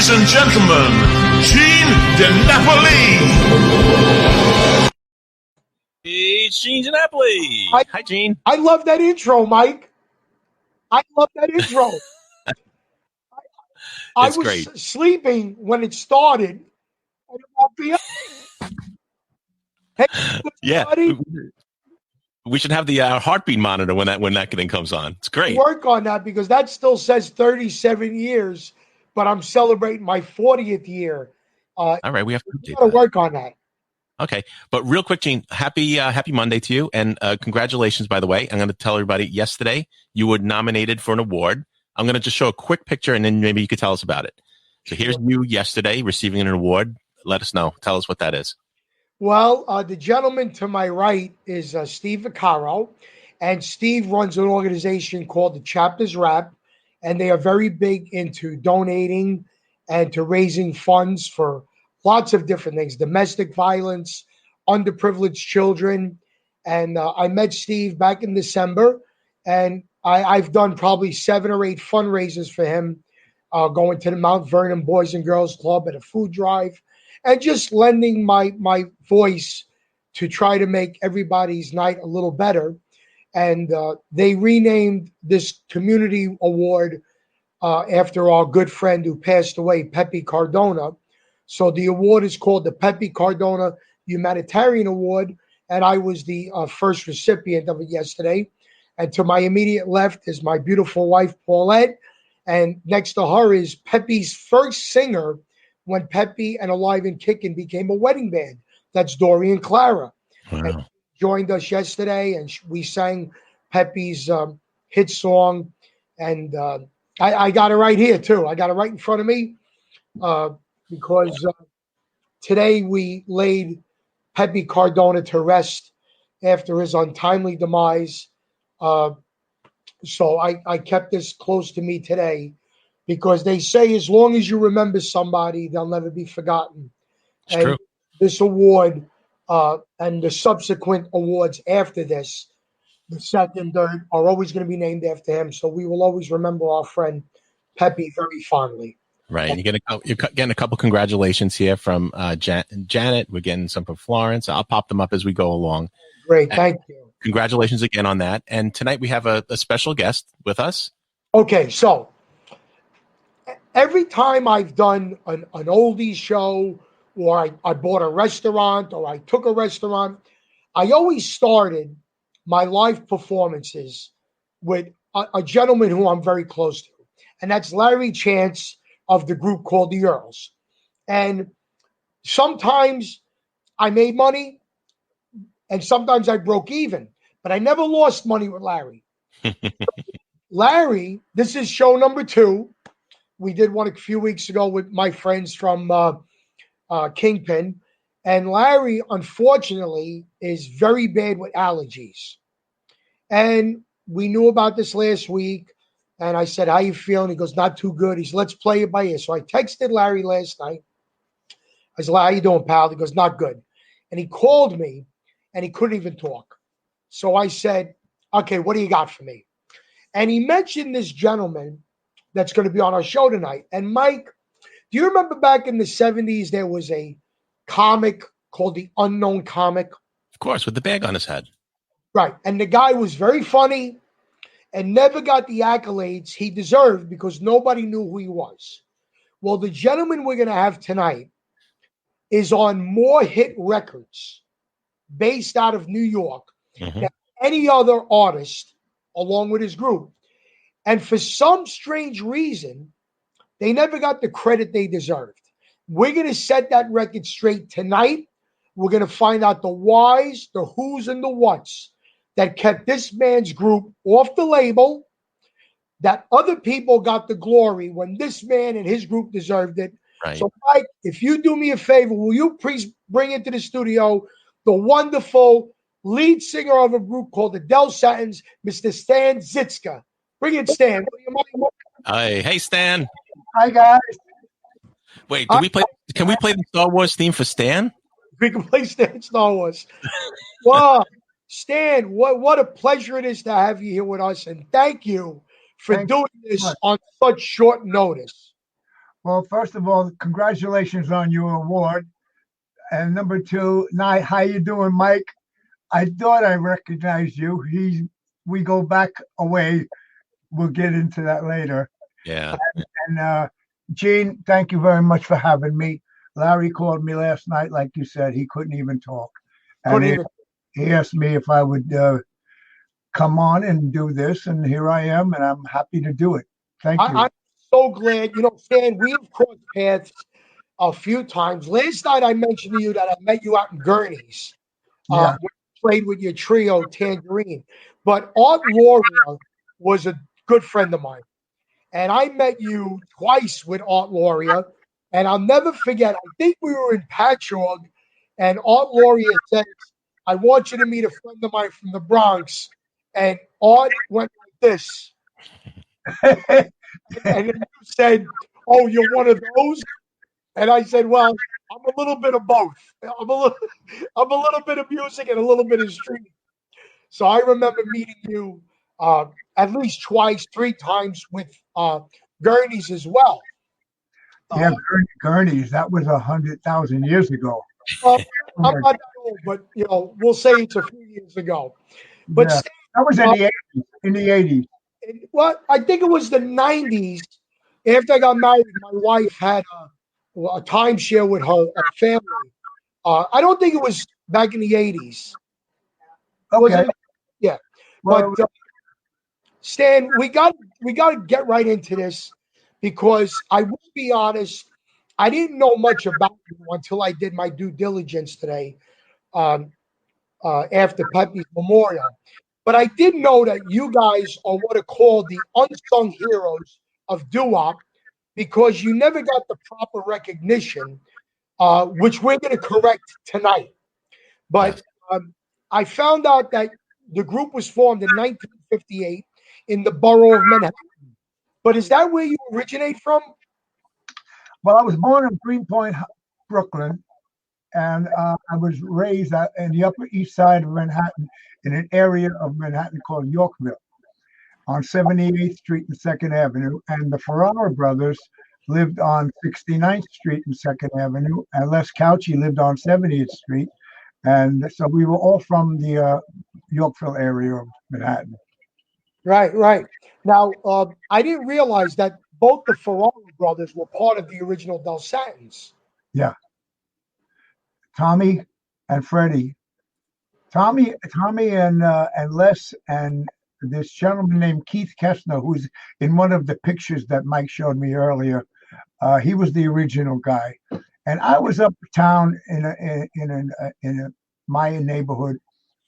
Ladies and gentlemen, DiNapoli. Hey, Gene DiNapoli. Hi, Gene. I love that intro, Mike. I love that intro. I was great. sleeping when it started. And it won't be up. Hey, Yeah. everybody. We should have the heartbeat monitor when that thing comes on. It's great. Work on that because that still says 37 years, but I'm celebrating my 40th year. All right, we have to update that. Work on that. Okay, but real quick, Gene, happy Monday to you, and congratulations, by the way. I'm going to tell everybody, yesterday you were nominated for an award. I'm going to just show a quick picture, and then maybe you could tell us about it. So here's you yesterday receiving an award. Let us know. Tell us what that is. Well, the gentleman to my right is Steve Vaccaro, and Steve runs an organization called the Chapters Rap, and they are very big into donating and to raising funds for lots of different things, domestic violence, underprivileged children. And I met Steve back in December, and I've done probably 7 or 8 fundraisers for him, going to the Mount Vernon Boys and Girls Club at a food drive, and just lending my voice to try to make everybody's night a little better. And they renamed this community award after our good friend who passed away, Pepe Cardona. So the award is called the Pepe Cardona Humanitarian Award, and I was the first recipient of it yesterday. And to my immediate left is my beautiful wife, Paulette, and next to her is Pepe's first singer when Pepe and Alive and Kickin' became a wedding band. That's Dorian Clara. Wow. And joined us yesterday, and we sang Pepe's hit song. And I got it right here, too. I got it right in front of me because today we laid Pepe Cardona to rest after his untimely demise. So I kept this close to me today because they say as long as you remember somebody, they'll never be forgotten. It's and true. This award and the subsequent awards after this, the second, third, are always going to be named after him. So we will always remember our friend Pepe very fondly. Right. And you're getting a couple congratulations here from Janet. We're getting some from Florence. I'll pop them up as we go along. Great. Thank you. Congratulations again on that. And tonight we have a special guest with us. Okay. So every time I've done an oldies show, or I bought a restaurant, or I took a restaurant, I always started my live performances with a gentleman who I'm very close to. And that's Larry Chance of the group called the Earls. And sometimes I made money and sometimes I broke even, but I never lost money with Larry. Larry, this is show number 2. We did one a few weeks ago with my friends from Kingpin. And Larry, unfortunately, is very bad with allergies. And we knew about this last week. And I said, how you feeling? He goes, not too good. He said, let's play it by ear. So I texted Larry last night. I said, how you doing, pal? He goes, not good. And he called me and he couldn't even talk. So I said, okay, what do you got for me? And he mentioned this gentleman that's going to be on our show tonight. And Mike, do you remember back in the 70s, there was a comic called The Unknown Comic? Of course, with the bag on his head. Right. And the guy was very funny and never got the accolades he deserved because nobody knew who he was. Well, the gentleman we're going to have tonight is on more hit records based out of New York than any other artist along with his group. And for some strange reason, they never got the credit they deserved. We're going to set that record straight tonight. We're going to find out the whys, the whos, and the whats that kept this man's group off the label, that other people got the glory when this man and his group deserved it. Right. So, Mike, if you do me a favor, will you please bring into the studio the wonderful lead singer of a group called the Del Satins, Mr. Stan Zizka. Bring it, Stan. Hey, Stan. Hi, guys. Wait, can we play the Star Wars theme for Stan? We can play Stan Star Wars. Wow. Stan, what a pleasure it is to have you here with us, and thank you for doing this on such short notice. Well, first of all, congratulations on your award. And number two, how you doing, Mike? I thought I recognized you. We go back away. We'll get into that later. Yeah. And Gene, thank you very much for having me. Larry called me last night, like you said, he couldn't even talk. And he asked me if I would come on and do this, and here I am, and I'm happy to do it. Thank you. I'm so glad. Stan, we have crossed paths a few times. Last night I mentioned to you that I met you out in Gurney's. Yeah. When you played with your trio, Tangerine. But Art Loria was a good friend of mine. And I met you twice with Art Loria. And I'll never forget, I think we were in Patchogue, and Art Loria says, I want you to meet a friend of mine from the Bronx. And Art went like this. And then you said, oh, you're one of those? And I said, well, I'm a little bit of both. I'm a little bit of music and a little bit of streaming. So I remember meeting you at least twice, 3 times with Gurney's as well. Yeah, Gurney's, that was 100,000 years ago. I'm not that old, but we'll say it's a few years ago. But yeah, that was in the 80s. In the 80s. Well, I think it was the 90s. After I got married, my wife had a timeshare with her family. I don't think it was back in the 80s. Okay. Yeah. Well, but Stan, we got to get right into this, because I will be honest, I didn't know much about you until I did my due diligence today after Pepe's memorial. But I did know that you guys are what are called the unsung heroes of doo-wop, because you never got the proper recognition, which we're going to correct tonight. But I found out that the group was formed in 1958 in the borough of Manhattan. But is that where you originate from? Well, I was born in Greenpoint, Brooklyn, and I was raised in the Upper East Side of Manhattan, in an area of Manhattan called Yorkville, on 78th Street and 2nd Avenue. And the Ferrara brothers lived on 69th Street and 2nd Avenue, and Les Couchy lived on 70th Street. And so we were all from the Yorkville area of Manhattan. Right. Now, I didn't realize that both the Ferrara brothers were part of the original Del Satins. Yeah. Tommy and Freddie. Tommy and Les and this gentleman named Keith Kessner, who's in one of the pictures that Mike showed me earlier. He was the original guy. And I was uptown in a Mayan neighborhood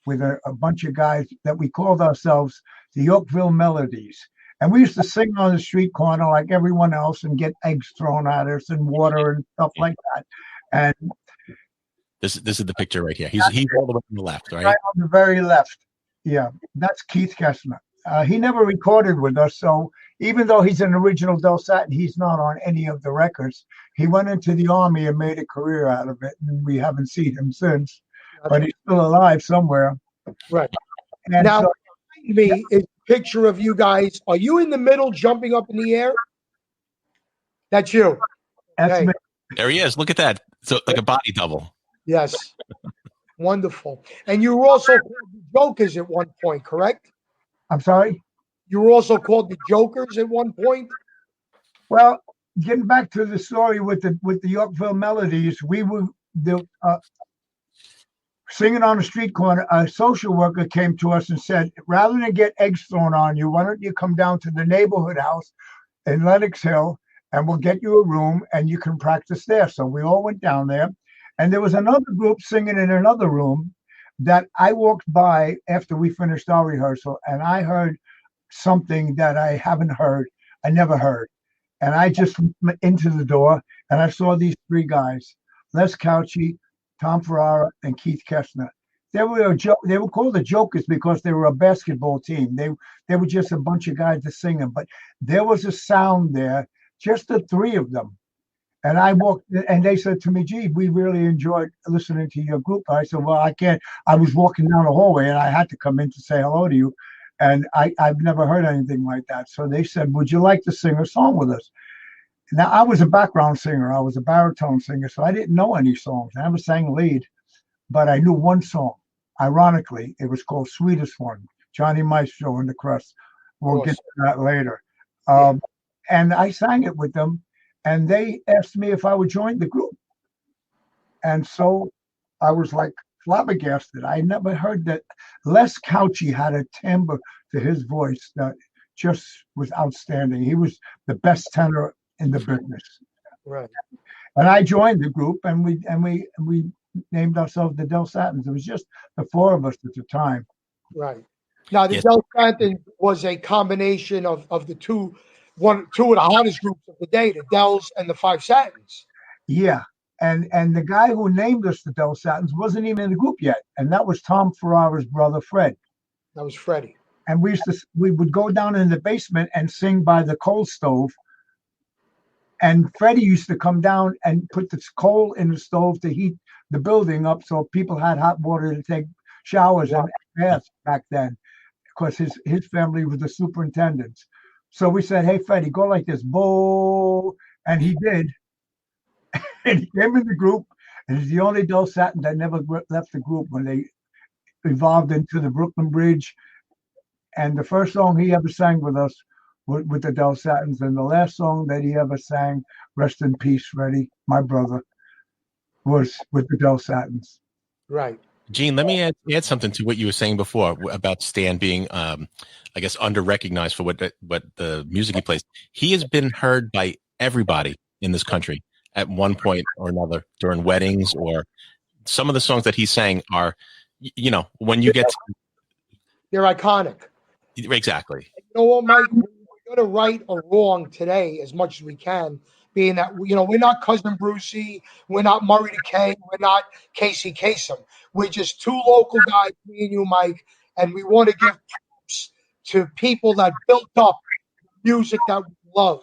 with a bunch of guys that we called ourselves the Yorkville Melodies. And we used to sing on the street corner like everyone else and get eggs thrown at us and water and stuff like that. And this is the picture right here. He's all the way on the left, right? Right on the very left. Yeah, that's Keith Kessner. He never recorded with us, so even though he's an original Del Satin, he's not on any of the records. He went into the Army and made a career out of it, and we haven't seen him since. But he's still alive somewhere. Right. And now, me is a picture of you guys. Are you in the middle, jumping up in the air? That's you. That's me. There he is. Look at that. So like a body double. Yes. Wonderful. And you were also called the Jokers at one point, correct? I'm sorry? You were also called the Jokers at one point? Well, getting back to the story with the Yorkville Melodies, we were singing on the street corner. A social worker came to us and said, rather than get eggs thrown on you, why don't you come down to the neighborhood house in Lenox Hill, and we'll get you a room and you can practice there. So we all went down there. And there was another group singing in another room that I walked by after we finished our rehearsal, and I heard something that I haven't heard. I never heard. And I just went into the door, and I saw these 3 guys, Les Couchy, Tom Ferrara, and Keith Kessner. They were called the Jokers because they were a basketball team. They were just a bunch of guys to sing them. But there was a sound there, just the 3 of them. And I walked, and they said to me, gee, we really enjoyed listening to your group. I said, well, I can't. I was walking down the hallway, and I had to come in to say hello to you. And I've never heard anything like that. So they said, would you like to sing a song with us? Now, I was a background singer. I was a baritone singer, so I didn't know any songs. I never sang lead, but I knew one song. Ironically, it was called Sweetest One, Johnny Maestro and the Crust. We'll get to that later. And I sang it with them, and they asked me if I would join the group. And so I was like flabbergasted. I never heard that. Les Couchy had a timbre to his voice that just was outstanding. He was the best tenor in the business. Right. And I joined the group, and we named ourselves the Del Satins. It was just the four of us at the time. Right. Now the Del Satin was a combination of the two of the hottest groups of the day, the Dells and the Five Satins. Yeah. And the guy who named us the Del Satins wasn't even in the group yet. And that was Tom Ferrara's brother, Fred. That was Freddie. And we would go down in the basement and sing by the coal stove. And Freddie used to come down and put the coal in the stove to heat the building up so people had hot water to take showers and baths back then, because his family was the superintendents. So we said, hey, Freddie, go like this, bo, and he did. And he came in the group, and he's the only Del Satin that never left the group when they evolved into the Brooklyn Bridge. And the first song he ever sang with us with the Del Satins, and the last song that he ever sang, rest in peace, Freddie, my brother, was with the Del Satins. Right. Gene, let me add something to what you were saying before about Stan being, I guess, under-recognized for what the music he plays. He has been heard by everybody in this country at one point or another during weddings, or some of the songs that he sang are, when you get to, they're iconic. Exactly. You know what, Mike? We're going to right or wrong today as much as we can, being that, we're not Cousin Brucey, we're not Murray the K, we're not Casey Kasem. We're just two local guys, me and you, Mike, and we want to give props to people that built up music that we love.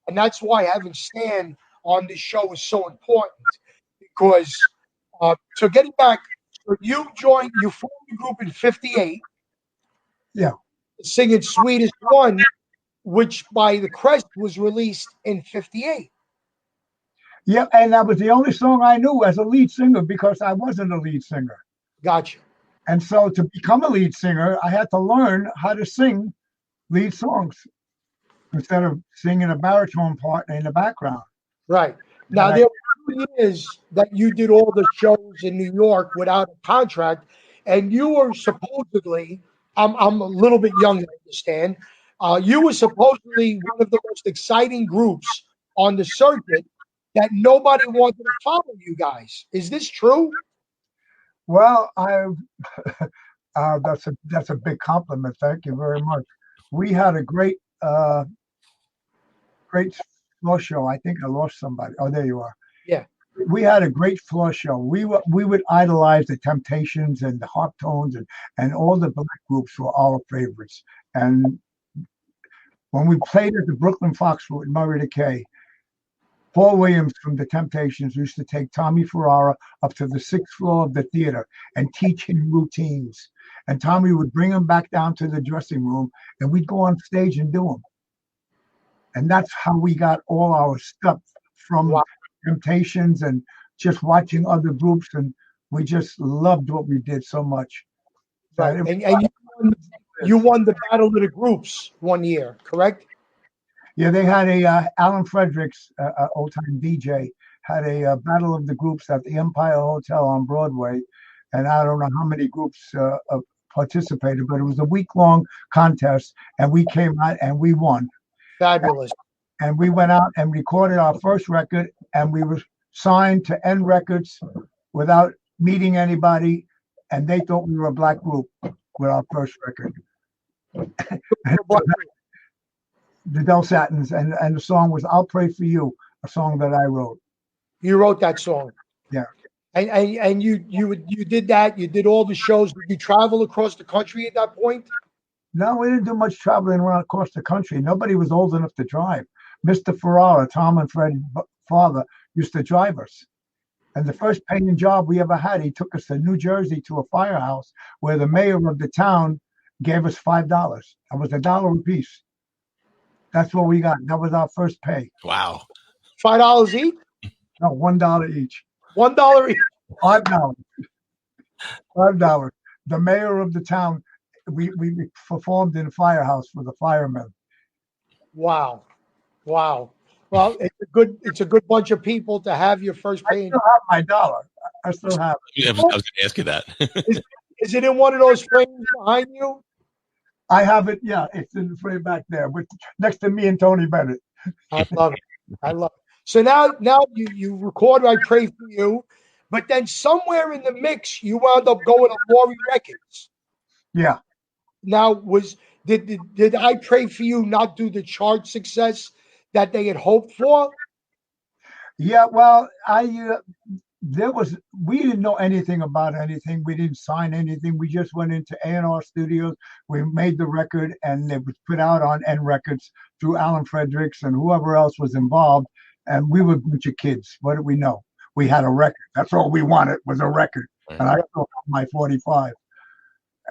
And that's why having Stan on this show is so important, because so getting back, so you formed the group in 58. Yeah. Singing Sweetest One, which by the Crest was released in 58. Yeah, and that was the only song I knew as a lead singer, because I wasn't a lead singer. Gotcha. And so to become a lead singer, I had to learn how to sing lead songs instead of singing a baritone part in the background. Right. Now, there were 2 years that you did all the shows in New York without a contract, and you were supposedly, I'm a little bit young, I understand, you were supposedly one of the most exciting groups on the circuit that nobody wanted to follow you guys. Is this true? Well, that's a big compliment. Thank you very much. We had a great floor show. I think I lost somebody. Oh, there you are. Yeah. We had a great floor show. We would idolize the Temptations and the Hot Tones, and all the black groups were our favorites. And when we played at the Brooklyn Fox with Murray the K, Paul Williams from the Temptations used to take Tommy Ferrara up to the 6th floor of the theater and teach him routines. And Tommy would bring him back down to the dressing room, and we'd go on stage and do them. And that's how we got all our stuff from Temptations and just watching other groups. And we just loved what we did so much. Right. And you won the Battle of the Groups one year, correct? Yeah, they had Alan Fredericks, old-time DJ, had a Battle of the Groups at the Empire Hotel on Broadway. And I don't know how many groups participated, but it was a week-long contest, and we came out and we won. Fabulous. And we went out and recorded our first record, and we were signed to N Records without meeting anybody, and they thought we were a black group with our first record. The Del Satins, and the song was "I'll Pray for You," a song that I wrote. You wrote that song. Yeah. And you did that. You did all the shows. Did you travel across the country at that point? No, we didn't do much traveling around across the country. Nobody was old enough to drive. Mr. Ferrara, Tom and Fred's father, used to drive us. And the first paying job we ever had, he took us to New Jersey to a firehouse where the mayor of the town gave us $5. That was $1 a piece. That's what we got. That was our first pay. Wow. $5 each? No, $1 each. $1 each. $5. $5. The mayor of the town, we performed in a firehouse for the firemen. Wow. Wow. Well, it's a good bunch of people to have your first I paying. still have my dollar. I still have it. I was going to ask you that. Is it in one of those frames behind you? I have it. Yeah, it's in the frame back there, next to me and Tony Bennett. I love it. I love it. So now you record I Pray For You, but then somewhere in the mix you wound up going to Laurie Records. Yeah. Now did I Pray For You not do the chart success that they had hoped for? Yeah, well, we didn't know anything about anything. We didn't sign anything. We just went into A&R Studios. We made the record, and it was put out on N Records through Alan Fredericks and whoever else was involved. And we were a bunch of kids. What did we know? We had a record. That's all we wanted was a record. And I still have my 45.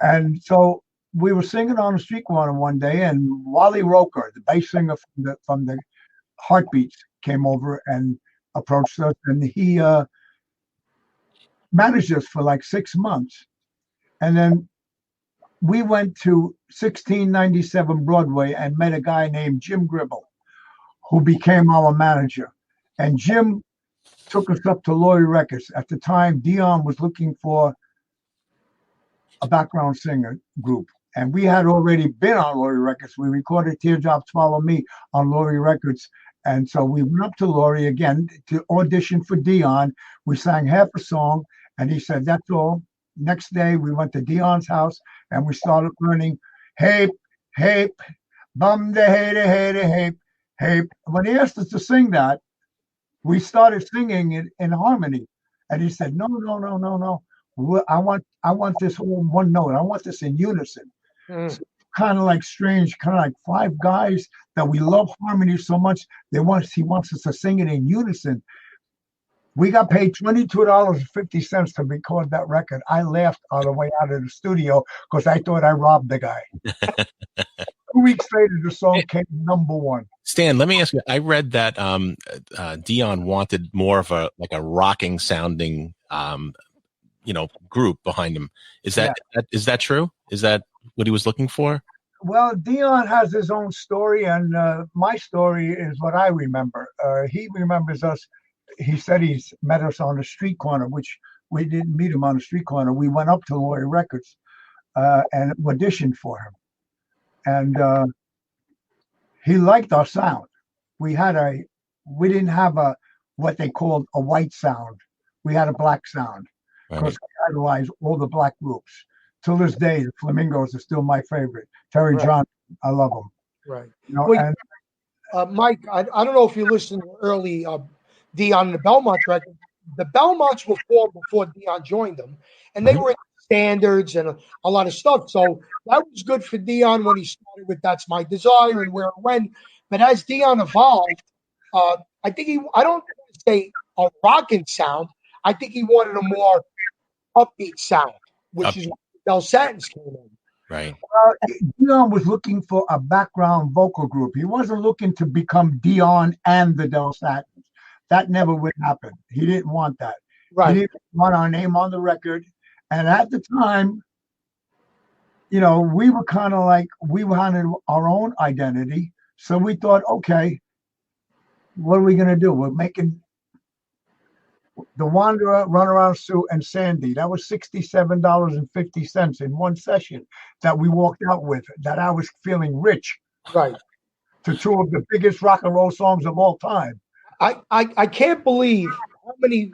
And so we were singing on the street corner one day, and Wally Roker, the bass singer from the Heartbeats, came over and approached us, and he managed us for like 6 months. And then we went to 1697 Broadway and met a guy named Jim Gribble, who became our manager. And Jim took us up to Laurie Records. At the time, Dion was looking for a background singer group. And we had already been on Laurie Records. We recorded Teardrops Follow Me on Laurie Records. And so we went up to Laurie again to audition for Dion. We sang half a song, and he said, that's all. Next day, we went to Dion's house, and we started learning, hey, hey, bum de hey de hey de hey, hey. When he asked us to sing that, we started singing it in harmony. And he said, no. I want this whole one note. I want this in unison. So kind of like strange, kind of like five guys that we love harmony so much. He wants us to sing it in unison. We got paid $22.50 to record that record. I laughed on the way out of the studio because I thought I robbed the guy. 2 weeks later, the song came #1. Stan, let me ask you. I read that Dion wanted more of a rocking sounding group behind him. Is that true? Is that what he was looking for? Well, Dion has his own story, and my story is what I remember. He remembers us. He said he's met us on the street corner, which we didn't meet him on the street corner. We went up to Laurie Records and auditioned for him. And he liked our sound. We didn't have what they called a white sound. We had a black sound because I idolized all the black groups. Till this day, the Flamingos are still my favorite. Terry Johnson, I love them. Right. Mike, I don't know if you listened to early Dion and the Belmonts record. The Belmonts were formed before Dion joined them, and they were in standards and a lot of stuff. So that was good for Dion when he started with That's My Desire and Where It Went. But as Dion evolved, I think I don't want to say a rocking sound. I think he wanted a more upbeat sound, which is what Del Satins came in. Right. Dion was looking for a background vocal group. He wasn't looking to become Dion and the Del Satins. That never would happen. He didn't want that. Right. He didn't want our name on the record. And at the time, we were kind of like, we wanted our own identity. So we thought, okay, what are we going to do? We're making The Wanderer, Runaround Sue, and Sandy. That was $67.50 in one session that we walked out with, that I was feeling rich. Right. To two of the biggest rock and roll songs of all time. I can't believe how many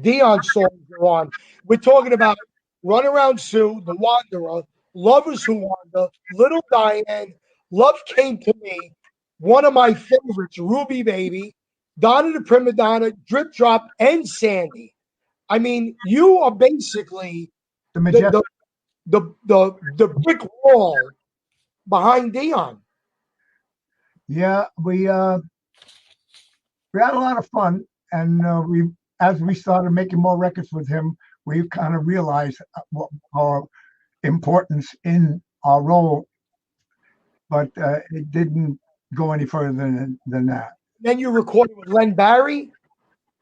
Dion songs are on. We're talking about Runaround Sue, The Wanderer, Lovers Who Wander, Little Diane, Love Came to Me, one of my favorites, Ruby Baby, Donna the Prima Donna, Drip Drop, and Sandy. I mean, you are basically the brick wall behind Dion. Yeah, we had a lot of fun, and as we started making more records with him, we kind of realized what our importance in our role, but it didn't go any further than that. Then you recorded with Len Barry.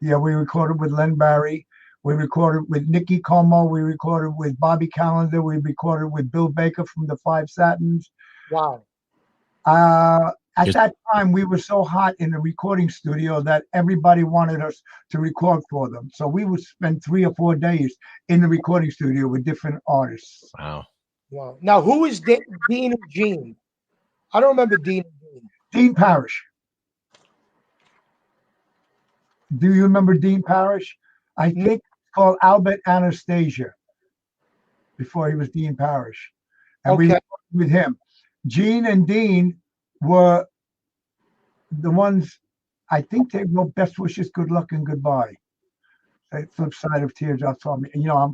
Yeah, we recorded with Len Barry. We recorded with Nicky Como. We recorded with Bobby Callender. We recorded with Bill Baker from the Five Satins. Wow. At that time, we were so hot in the recording studio that everybody wanted us to record for them. So we would spend 3 or 4 days in the recording studio with different artists. Wow. Wow. Now, who is Dean and Gene? I don't remember Dean and Gene. Dean Parrish. Do you remember Dean Parrish? I think it's called Albert Anastasia before he was Dean Parrish. And we worked with him. Gene and Dean were the ones, I think they wrote Best Wishes, Good Luck, and Goodbye. The flip side of Teardrops on Me. You know,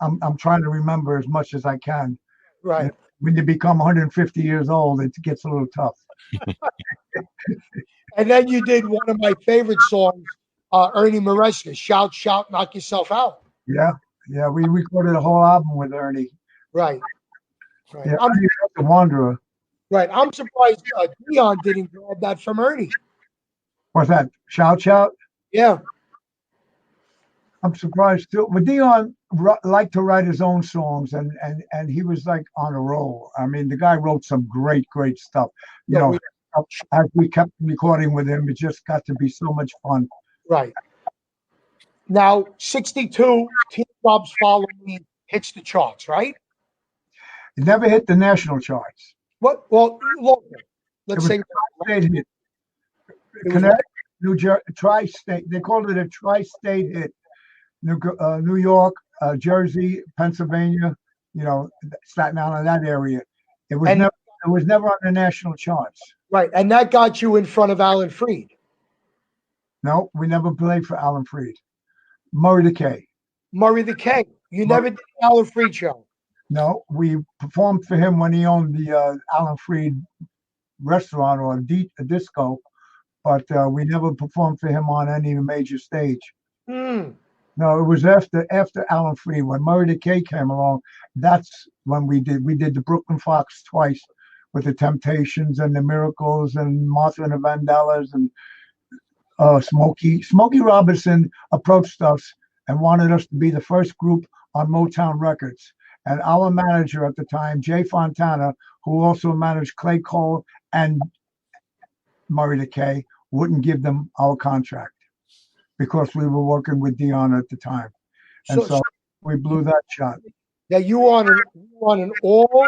I'm trying to remember as much as I can. Right. And when you become 150 years old, it gets a little tough. And then you did one of my favorite songs, Ernie Maresca, Shout, Shout, Knock Yourself Out. Yeah. We recorded a whole album with Ernie. Right. Yeah, Ernie was the Wanderer. Right. I'm surprised Dion didn't grab that from Ernie. What's that? Shout, Shout? Yeah. I'm surprised too. But Dion liked to write his own songs, and he was like on a roll. I mean, the guy wrote some great stuff. You know, as we kept recording with him, it just got to be so much fun. Right. Now, 62, Teardrops Follow Me hits the charts, right? It never hit the national charts. What? Well, local. Let's say tri-state hit. Connecticut, New Jersey, tri-state. They called it a tri-state hit. New York, Jersey, Pennsylvania, you know, Staten Island, that area. It was never on the national charts. Right, and that got you in front of Alan Freed. No, we never played for Alan Freed. Murray the K. Murray the K. You never did the Alan Freed show. No, we performed for him when he owned the Alan Freed restaurant or a disco, but we never performed for him on any major stage. No, it was after Alan Freed. When Murray the K came along, that's when we did the Brooklyn Fox twice with the Temptations and the Miracles and Martha and the Vandellas and Smokey Robinson approached us and wanted us to be the first group on Motown Records. And our manager at the time, Jay Fontana, who also managed Clay Cole and Murray the K, wouldn't give them our contract because we were working with Dion at the time. And so we blew that shot. Yeah, you were on an all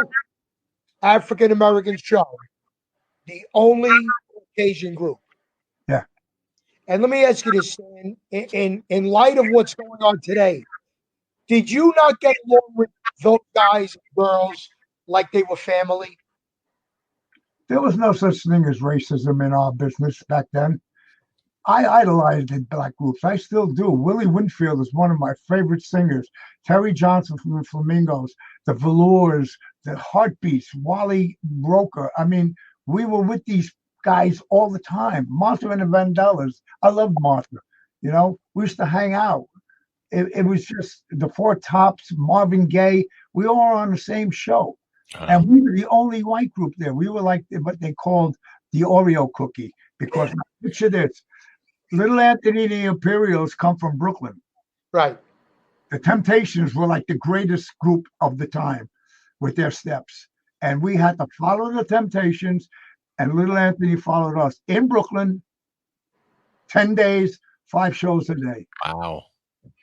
African American show, the only Caucasian group. Yeah. And let me ask you this, in light of what's going on today, did you not get along with those guys and girls like they were family? There was no such thing as racism in our business back then. I idolized the black groups. I still do. Willie Winfield is one of my favorite singers. Terry Johnson from the Flamingos, the Velours, the Heartbeats, Wally Broker. I mean, we were with these guys all the time. Martha and the Vandellas. I loved Martha. You know, we used to hang out. It was just the Four Tops, Marvin Gaye. We all were on the same show. And we were the only white group there. We were like what they called the Oreo cookie. Because picture this. Little Anthony and the Imperials come from Brooklyn. Right. The Temptations were like the greatest group of the time with their steps. And we had to follow the Temptations, and Little Anthony followed us in Brooklyn, 10 days, 5 shows a day.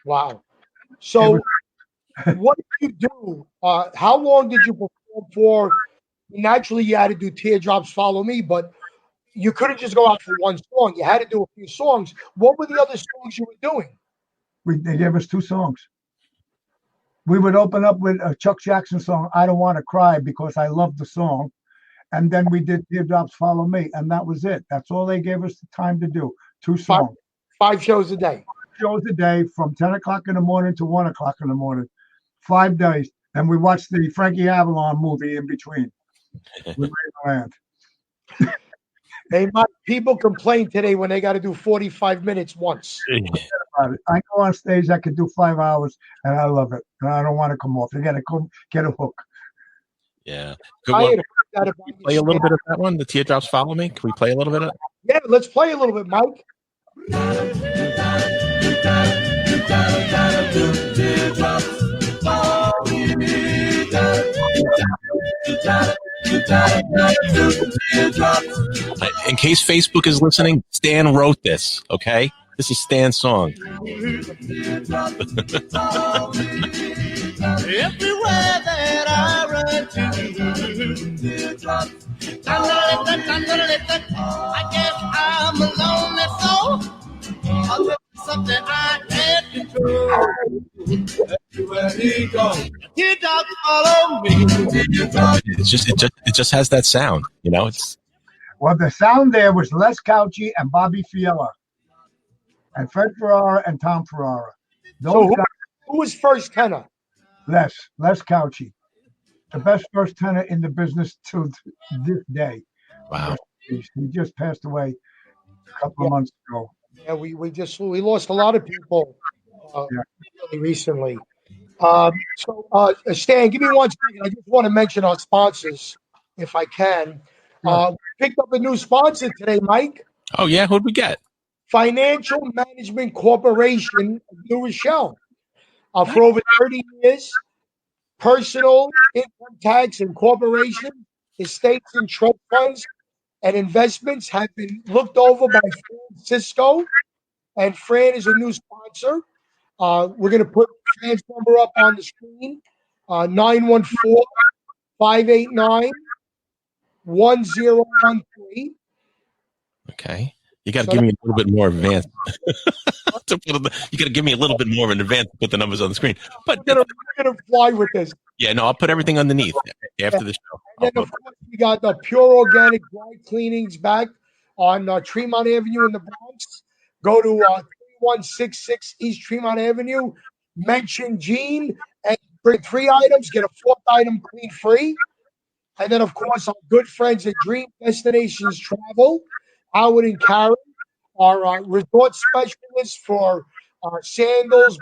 Wow. So what did you do? How long did you perform for? Naturally, you had to do Teardrops Follow Me, but you couldn't just go out for one song. You had to do a few songs. What were the other songs you were doing? They gave us 2 songs. We would open up with a Chuck Jackson song, I Don't Want to Cry, because I loved the song. And then we did Teardrops Follow Me, and that was it. That's all they gave us the time to do. 2 songs. 5 shows a day. Shows a day from 10 o'clock in the morning to 1 o'clock in the morning. 5 days. And we watched the Frankie Avalon movie in between. With Land. People complain today when they got to do 45 minutes once. I go on stage, I could do 5 hours, and I love it. And I don't want to come off. I got to get a hook. Yeah. Good I one. had heard that about you, Play a little Stan. bit of that one. The Teardrops Follow Me. Can we play a little bit of? Yeah, let's play a little bit, Mike. In case Facebook is listening, Stan wrote this. Okay, this is Stan's song. Everywhere that I run to, I guess I'm a lonely soul. Or something I can't control. Everywhere he goes, teardrops follow me. It just has that sound. You know, it's. Well, the sound there was Les Couchy and Bobby Fiella, and Fred Ferrara and Tom Ferrara. Those So guys, who was first tenor? Les Couchy, the best first tenor in the business to this day. Wow. He just passed away a couple of months ago. Yeah, we lost a lot of people really recently. Stan, give me 1 second. I just want to mention our sponsors, if I can. We picked up a new sponsor today, Mike. Oh yeah, who'd we get? Financial Management Corporation of New Rochelle. For over 30 years, personal income tax and corporation, estates and trust funds, and investments have been looked over by Francisco, and Fran is a new sponsor. We're going to put Fran's number up on the screen, 914-589-1013. Okay. You got to give me a little bit more advance. You got to give me a little bit more of an advance to put the numbers on the screen. But we're gonna fly with this. Yeah, no, I'll put everything underneath after the show. And then, of course, we got the Pure Organic Dry Cleanings back on Tremont Avenue in the Bronx. Go to 3166 East Tremont Avenue. Mention Gene and bring 3 items. Get a 4th item clean free. And then, of course, our good friends at Dream Destinations Travel, Howard and Karen, are resort specialists for sandals,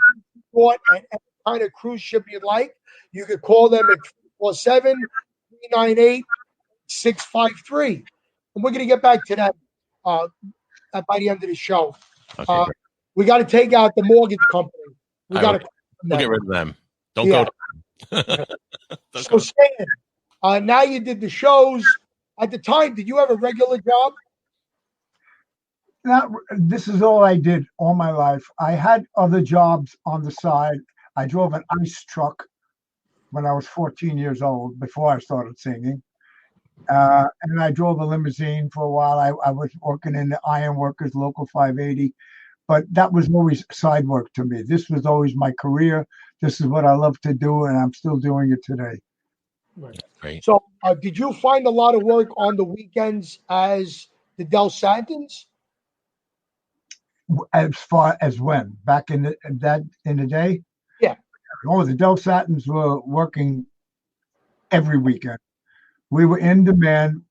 resort, and any kind of cruise ship you'd like. You could call them at 347-398-653. And we're going to get back to that by the end of the show. Okay, we got to take out the mortgage company. We'll get rid of them. Don't go to them. So, Stan, now you did the shows. At the time, did you have a regular job? This is all I did all my life. I had other jobs on the side. I drove an ice truck when I was 14 years old, before I started singing. And I drove a limousine for a while. I was working in the Iron Workers Local 580, but that was always side work to me. This was always my career. This is what I love to do, and I'm still doing it today. Right. Great. So did you find a lot of work on the weekends as the Del Satins? As far as when? Back in the day? Yeah. Oh, the Del Satins were working every weekend. We were in demand,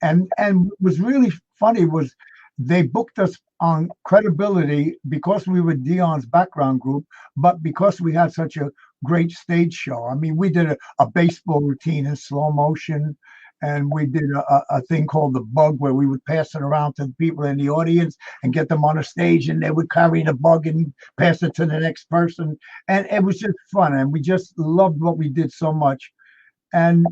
and what was really funny was they booked us on credibility because we were Dion's background group, but because we had such a great stage show. I mean, we did a baseball routine in slow motion, and we did a thing called the bug, where we would pass it around to the people in the audience and get them on a stage, and they would carry the bug and pass it to the next person. And it was just fun, and we just loved what we did so much. And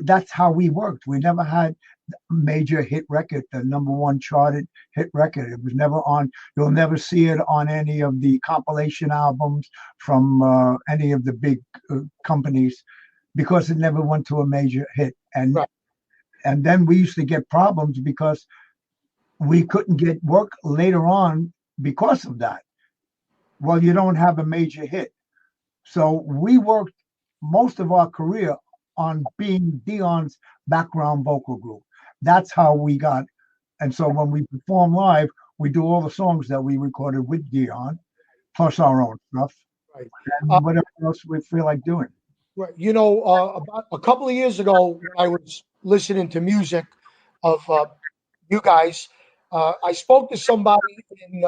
that's how we worked. We never had a major hit record, the #1 charted hit record. It was never on. You'll never see it on any of the compilation albums from any of the big companies, because it never went to a major hit. And right. And then we used to get problems because we couldn't get work later on because of that. Well, you don't have a major hit. So we worked most of our career on being Dion's background vocal group. That's how we got. And so when we perform live, we do all the songs that we recorded with Dion, plus our own stuff, right, and whatever else we feel like doing. Right. You know, about a couple of years ago, when I was listening to music of you guys, I spoke to somebody in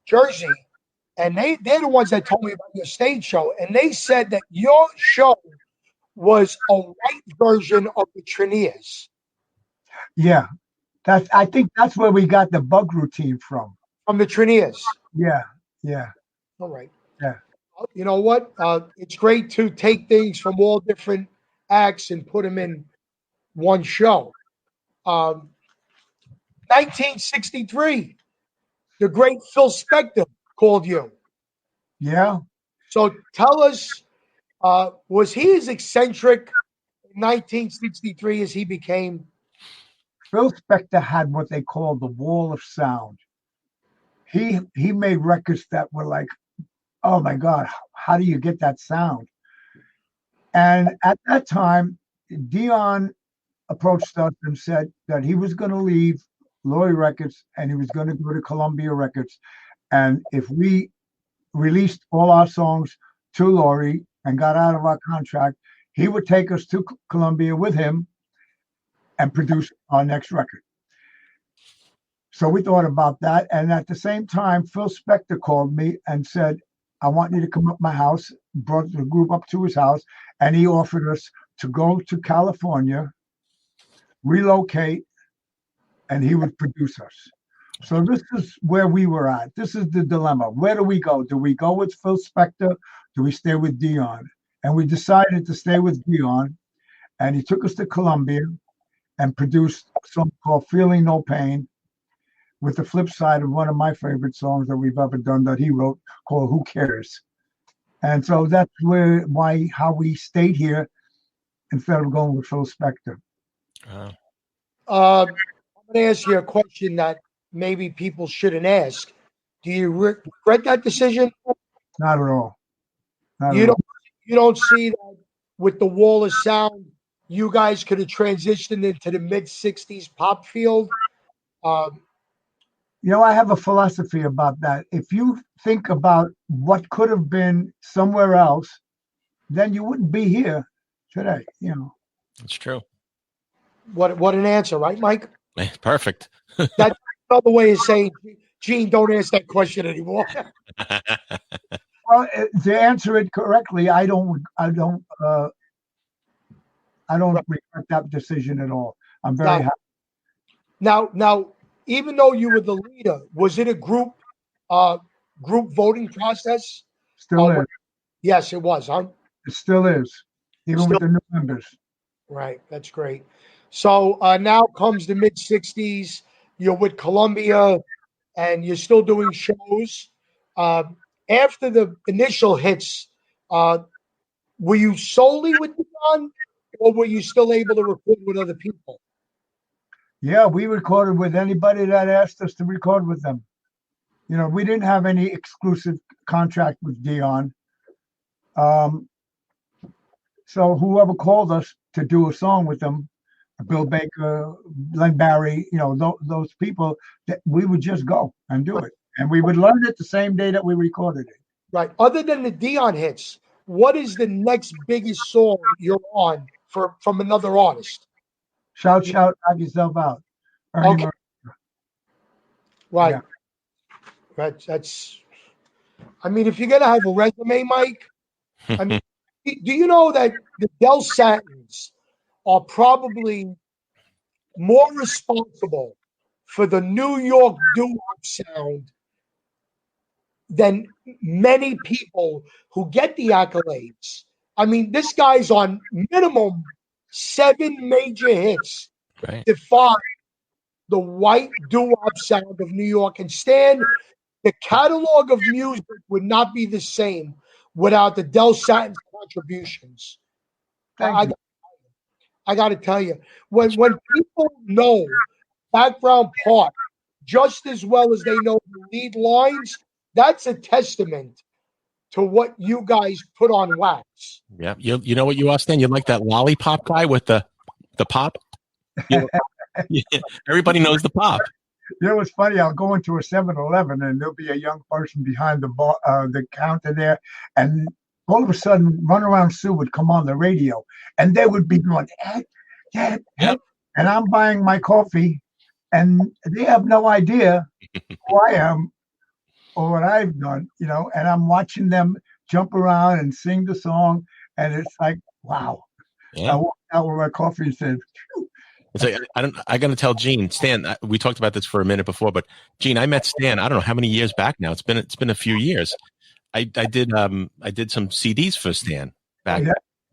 Jersey, and they're the ones that told me about your stage show, and they said that your show was a white version of the Trineas Yeah, I think that's where we got the bug routine from. from the Trineas. Yeah, yeah, All right. yeah. You know what? It's great to take things from all different acts and put them in one show. 1963, the great Phil Spector called you. Yeah. So tell us, was he as eccentric in 1963 as he became? Phil Spector had what they call the wall of sound. He made records that were like, oh my God, how do you get that sound? And at that time, Dion approached us and said that he was going to leave Laurie Records and he was going to go to Columbia Records. And if we released all our songs to Laurie and got out of our contract, he would take us to Columbia with him and produce our next record. So we thought about that. And at the same time, Phil Spector called me and said, I want you to come up my house, brought the group up to his house, and he offered us to go to California, relocate, and he would produce us. So this is where we were at. This is the dilemma. Where do we go? Do we go with Phil Spector? Do we stay with Dion? And we decided to stay with Dion, and he took us to Columbia and produced a song called Feeling No Pain, with the flip side of one of my favorite songs that we've ever done that he wrote called Who Cares? And so that's how we stayed here instead of going with Phil Spector. I'm going to ask you a question that maybe people shouldn't ask. Do you regret that decision? Not at all. You don't see that with the wall of sound, you guys could have transitioned into the mid-'60s pop field? I have a philosophy about that. If you think about what could have been somewhere else, then you wouldn't be here today. It's true. What an answer, right, Mike? Perfect. That's another way of saying, Gene, don't ask that question anymore. Well, to answer it correctly, I don't regret that decision at all. I'm very happy. Now, even though you were the leader, was it a group voting process? Still is. Yes, it was, huh? It still is, even with the new members. Right, that's great. So now comes the mid-'60s. You're with Columbia, and you're still doing shows. After the initial hits, were you solely with Dion, or were you still able to record with other people? Yeah, we recorded with anybody that asked us to record with them. We didn't have any exclusive contract with Dion. So whoever called us to do a song with them, Bill Baker, Len Barry, those people, that we would just go and do it. And we would learn it the same day that we recorded it. Right. Other than the Dion hits, what is the next biggest song you're on from another artist? Shout, knock yourself out. Okay. Right. Yeah. That's. I mean, if you're gonna have a resume, Mike. I mean, do you know that the Del Satins are probably more responsible for the New York doo-wop sound than many people who get the accolades? I mean, this guy's on minimum 7 major hits. Right. Define the white doo-wop sound of New York. And Stan, the catalog of music would not be the same without the Del Satins contributions. I got to tell you, when people know background part just as well as they know the lead lines, that's a testament to what you guys put on wax. Yeah. You know what you are, Stan? You like that lollipop guy with the pop? Everybody knows the pop. It's funny. I'll go into a 7-Eleven and there'll be a young person behind the counter there, and all of a sudden, Runaround Sue would come on the radio, and they would be going, Dad. And I'm buying my coffee, and they have no idea who I am or what I've done, and I'm watching them jump around and sing the song, and it's like, wow. Yeah. I walked out with my coffee and said, "Phew." It's like, I got to tell Gene, Stan, we talked about this for a minute before, but Gene, I met Stan, I don't know how many years back now. It's been a few years. I did some CDs for Stan back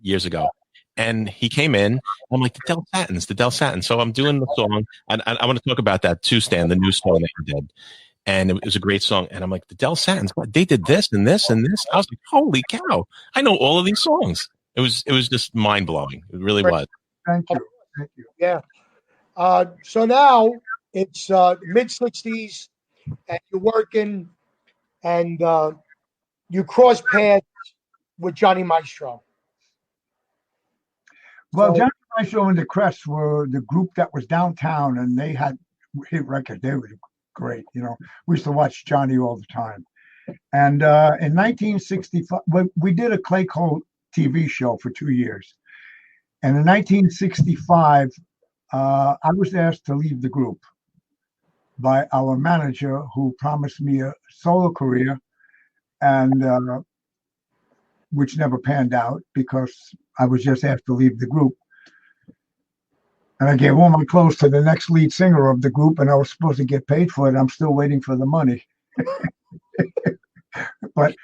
years ago. And he came in. I'm like, the Del Satins. So I'm doing the song. And I want to talk about that too, Stan, the new song that you did. And it was a great song. And I'm like, the Del Satins, what, they did this and this and this. I was like, holy cow. I know all of these songs. It was just mind blowing. It really was. Thank you. Yeah. So now it's mid 60s and you're working and you cross paths with Johnny Maestro. Well, Johnny Maestro and the Crests were the group that was downtown, and they had hit records. They were great. You know, we used to watch Johnny all the time. And in 1965, we did a Clay Cole TV show for 2 years. And in 1965, I was asked to leave the group by our manager, who promised me a solo career, and which never panned out because I was just asked to leave the group. And I gave all my clothes to the next lead singer of the group, and I was supposed to get paid for it. I'm still waiting for the money. But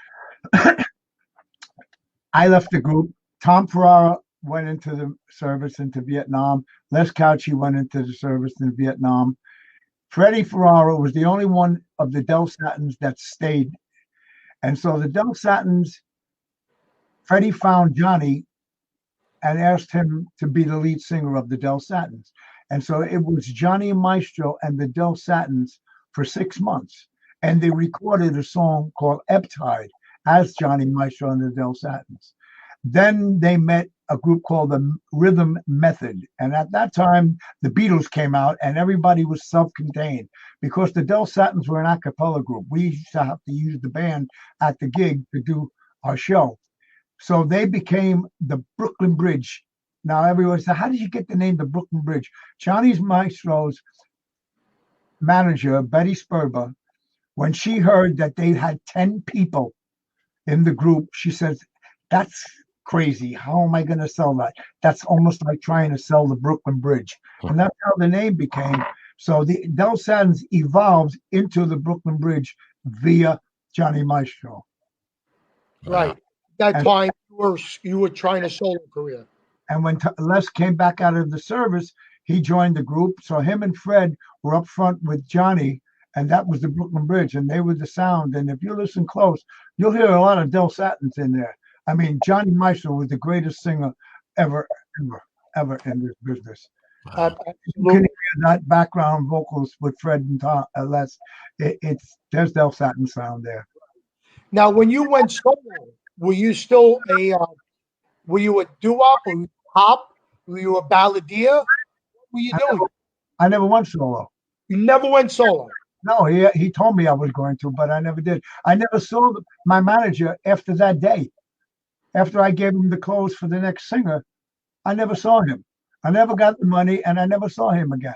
I left the group. Tom Ferrara went into the service into Vietnam. Les Cauchi went into the service in Vietnam. Freddie Ferrara was the only one of the Del Satins that stayed. And so the Del Satins, Freddie found Johnny and asked him to be the lead singer of the Del Satins. And so it was Johnny Maestro and the Del Satins for 6 months. And they recorded a song called Ebb Tide as Johnny Maestro and the Del Satins. Then they met a group called the Rhythm Method. And at that time, the Beatles came out and everybody was self-contained because the Del Satins were an a cappella group. We used to have to use the band at the gig to do our show. So they became the Brooklyn Bridge. Now everyone said, how did you get the name the Brooklyn Bridge? Johnny's Maestro's manager, Betty Sperber, when she heard that they had 10 people in the group, she says, that's crazy. How am I going to sell that? That's almost like trying to sell the Brooklyn Bridge. And that's how the name became. So the Del Satins evolved into the Brooklyn Bridge via Johnny Maestro. Right. That time you were trying a solo career. And when Les came back out of the service, he joined the group. So him and Fred were up front with Johnny, and that was the Brooklyn Bridge, and they were the sound. And if you listen close, you'll hear a lot of Del Satins in there. I mean, Johnny Maestro was the greatest singer ever in this business. You can hear that background vocals with Fred and Tom, Les. There's Del Satin sound there. Now, when you went solo, were you still were you a doo-wop or pop? Were you a balladeer? What were you doing? I never went solo. You never went solo? No, he told me I was going to, but I never did. I never saw my manager after that day. After I gave him the clothes for the next singer, I never saw him. I never got the money, and I never saw him again.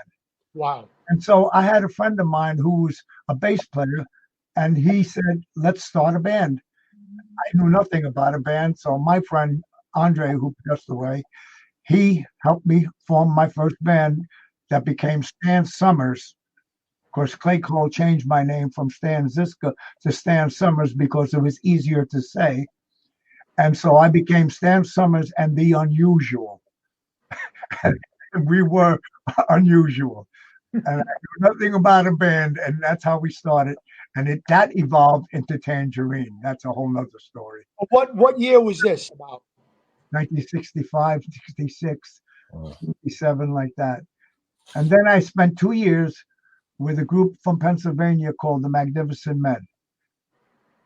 Wow. And so I had a friend of mine who was a bass player, and he said, let's start a band. I knew nothing about a band, so my friend Andre, who passed away, he helped me form my first band that became Stan Summers. Of course, Clay Cole changed my name from Stan Zizka to Stan Summers because it was easier to say. And so I became Stan Summers and the Unusual. We were unusual. And I knew nothing about a band, and that's how we started. And that evolved into Tangerine. That's a whole nother story. What year was this about? 1965, 66, 67, like that. And then I spent 2 years with a group from Pennsylvania called the Magnificent Men.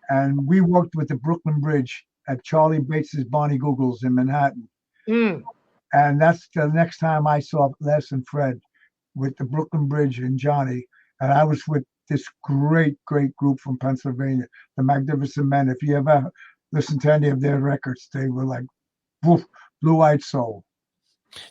And we worked with the Brooklyn Bridge at Charlie Bates's Bonnie Google's in Manhattan. And that's the next time I saw Les and Fred with the Brooklyn Bridge and Johnny. And I was with this great, great group from Pennsylvania, the Magnificent Men. If you ever listen to any of their records, they were like, woof, Blue-Eyed Soul.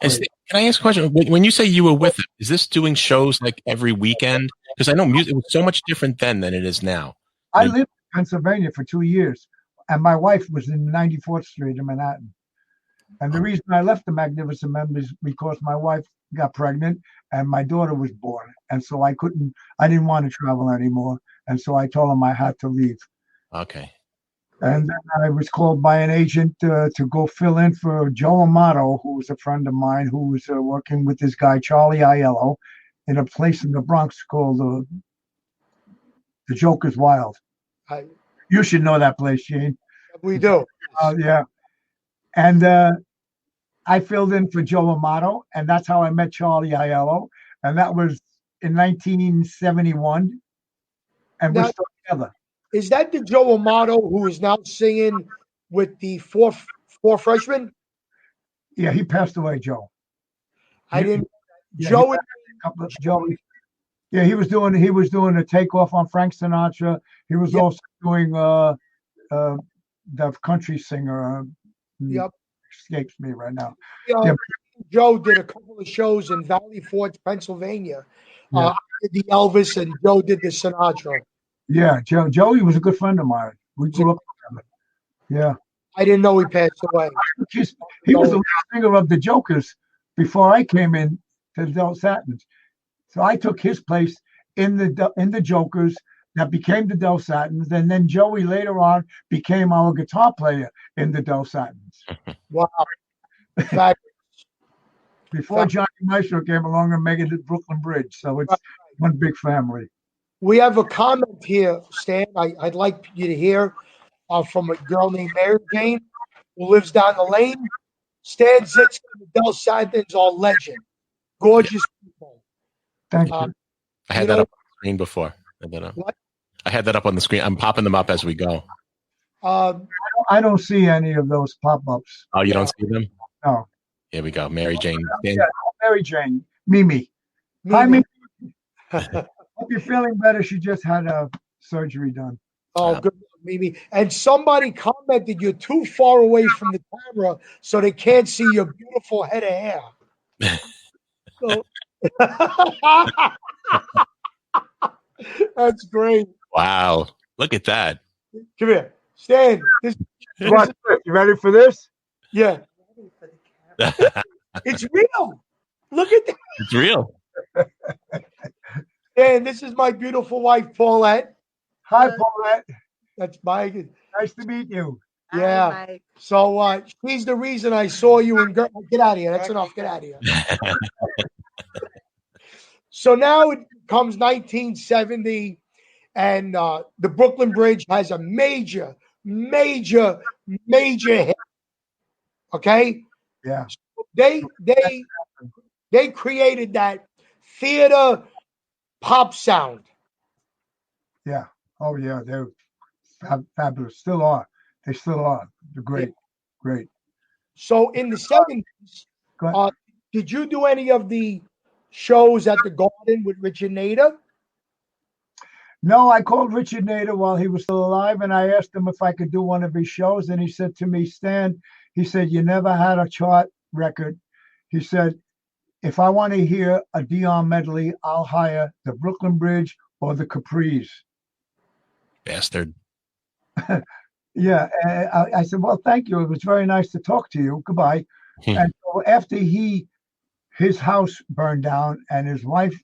Can I ask a question? When you say you were with it, is this doing shows like every weekend? Because I know music was so much different then than it is now. I lived in Pennsylvania for 2 years, and my wife was in 94th Street in Manhattan. And the reason I left the Magnificent Men is because my wife got pregnant and my daughter was born. And so I didn't want to travel anymore. And so I told him I had to leave. Okay. And then I was called by an agent to go fill in for Joe Amato, who was a friend of mine, who was working with this guy, Charlie Aiello, in a place in the Bronx called the Joker's Wild. You should know that place, Gene. We do. Yeah. And I filled in for Joe Amato, and that's how I met Charlie Aiello. And that was in 1971. And we're still together. Is that the Joe Amato who is now singing with the four freshmen? Yeah, he passed away, Joe. I didn't. Yeah, Joe. Joe. Yeah, he was doing a takeoff on Frank Sinatra. He was also doing the country singer. Yep. Escapes me right now. Joe did a couple of shows in Valley Forge, Pennsylvania. I did the Elvis, and Joe did the Sinatra. Yeah, Joey was a good friend of mine. We grew up together. Yeah. I didn't know he passed away. He was the lead singer of the Jokers before I came in to the Satins. So I took his place in the Jokers that became the Del Satins, and then Joey later on became our guitar player in the Del Satins. Wow. Before Johnny Maestro came along and made it at Brooklyn Bridge. So it's one big family. We have a comment here, Stan. I'd like you to hear from a girl named Mary Jane who lives down the lane. Stan Zizka and the Del Satins are legend. Gorgeous people. Thank you. I had that up on the screen before. What? I had that up on the screen. I'm popping them up as we go. I don't see any of those pop-ups. Oh, you don't see them? No. Here we go. Mary Jane. Yeah, Mary Jane. Mimi. Hi, Mimi. Hope you're feeling better. She just had a surgery done. Oh, good, Mimi. And somebody commented you're too far away from the camera so they can't see your beautiful head of hair. So, that's great. Wow. Look at that. Come here. Stan. You ready for this? Yeah. It's real. Look at that. It's real. And this is my beautiful wife, Paulette. Hi, Paulette. That's my. Nice to meet you. Yeah. Hi, So she's the reason I saw you and get out of here. That's enough. Get out of here. So now it comes 1970, and the Brooklyn Bridge has a major hit. Okay. Yeah. They created that theater pop sound. Yeah. Oh, yeah. They're fabulous. Still are. They still are. They're great. Great. So in the 70s, did you do any of the shows at the Garden with Richard Nader? No, I called Richard Nader while he was still alive, and I asked him if I could do one of his shows, and he said to me, Stan, he said, you never had a chart record. He said, if I want to hear a Dion medley, I'll hire the Brooklyn Bridge or the Capris. Bastard. Yeah. I said, well, thank you. It was very nice to talk to you. Goodbye. And so after his house burned down and his wife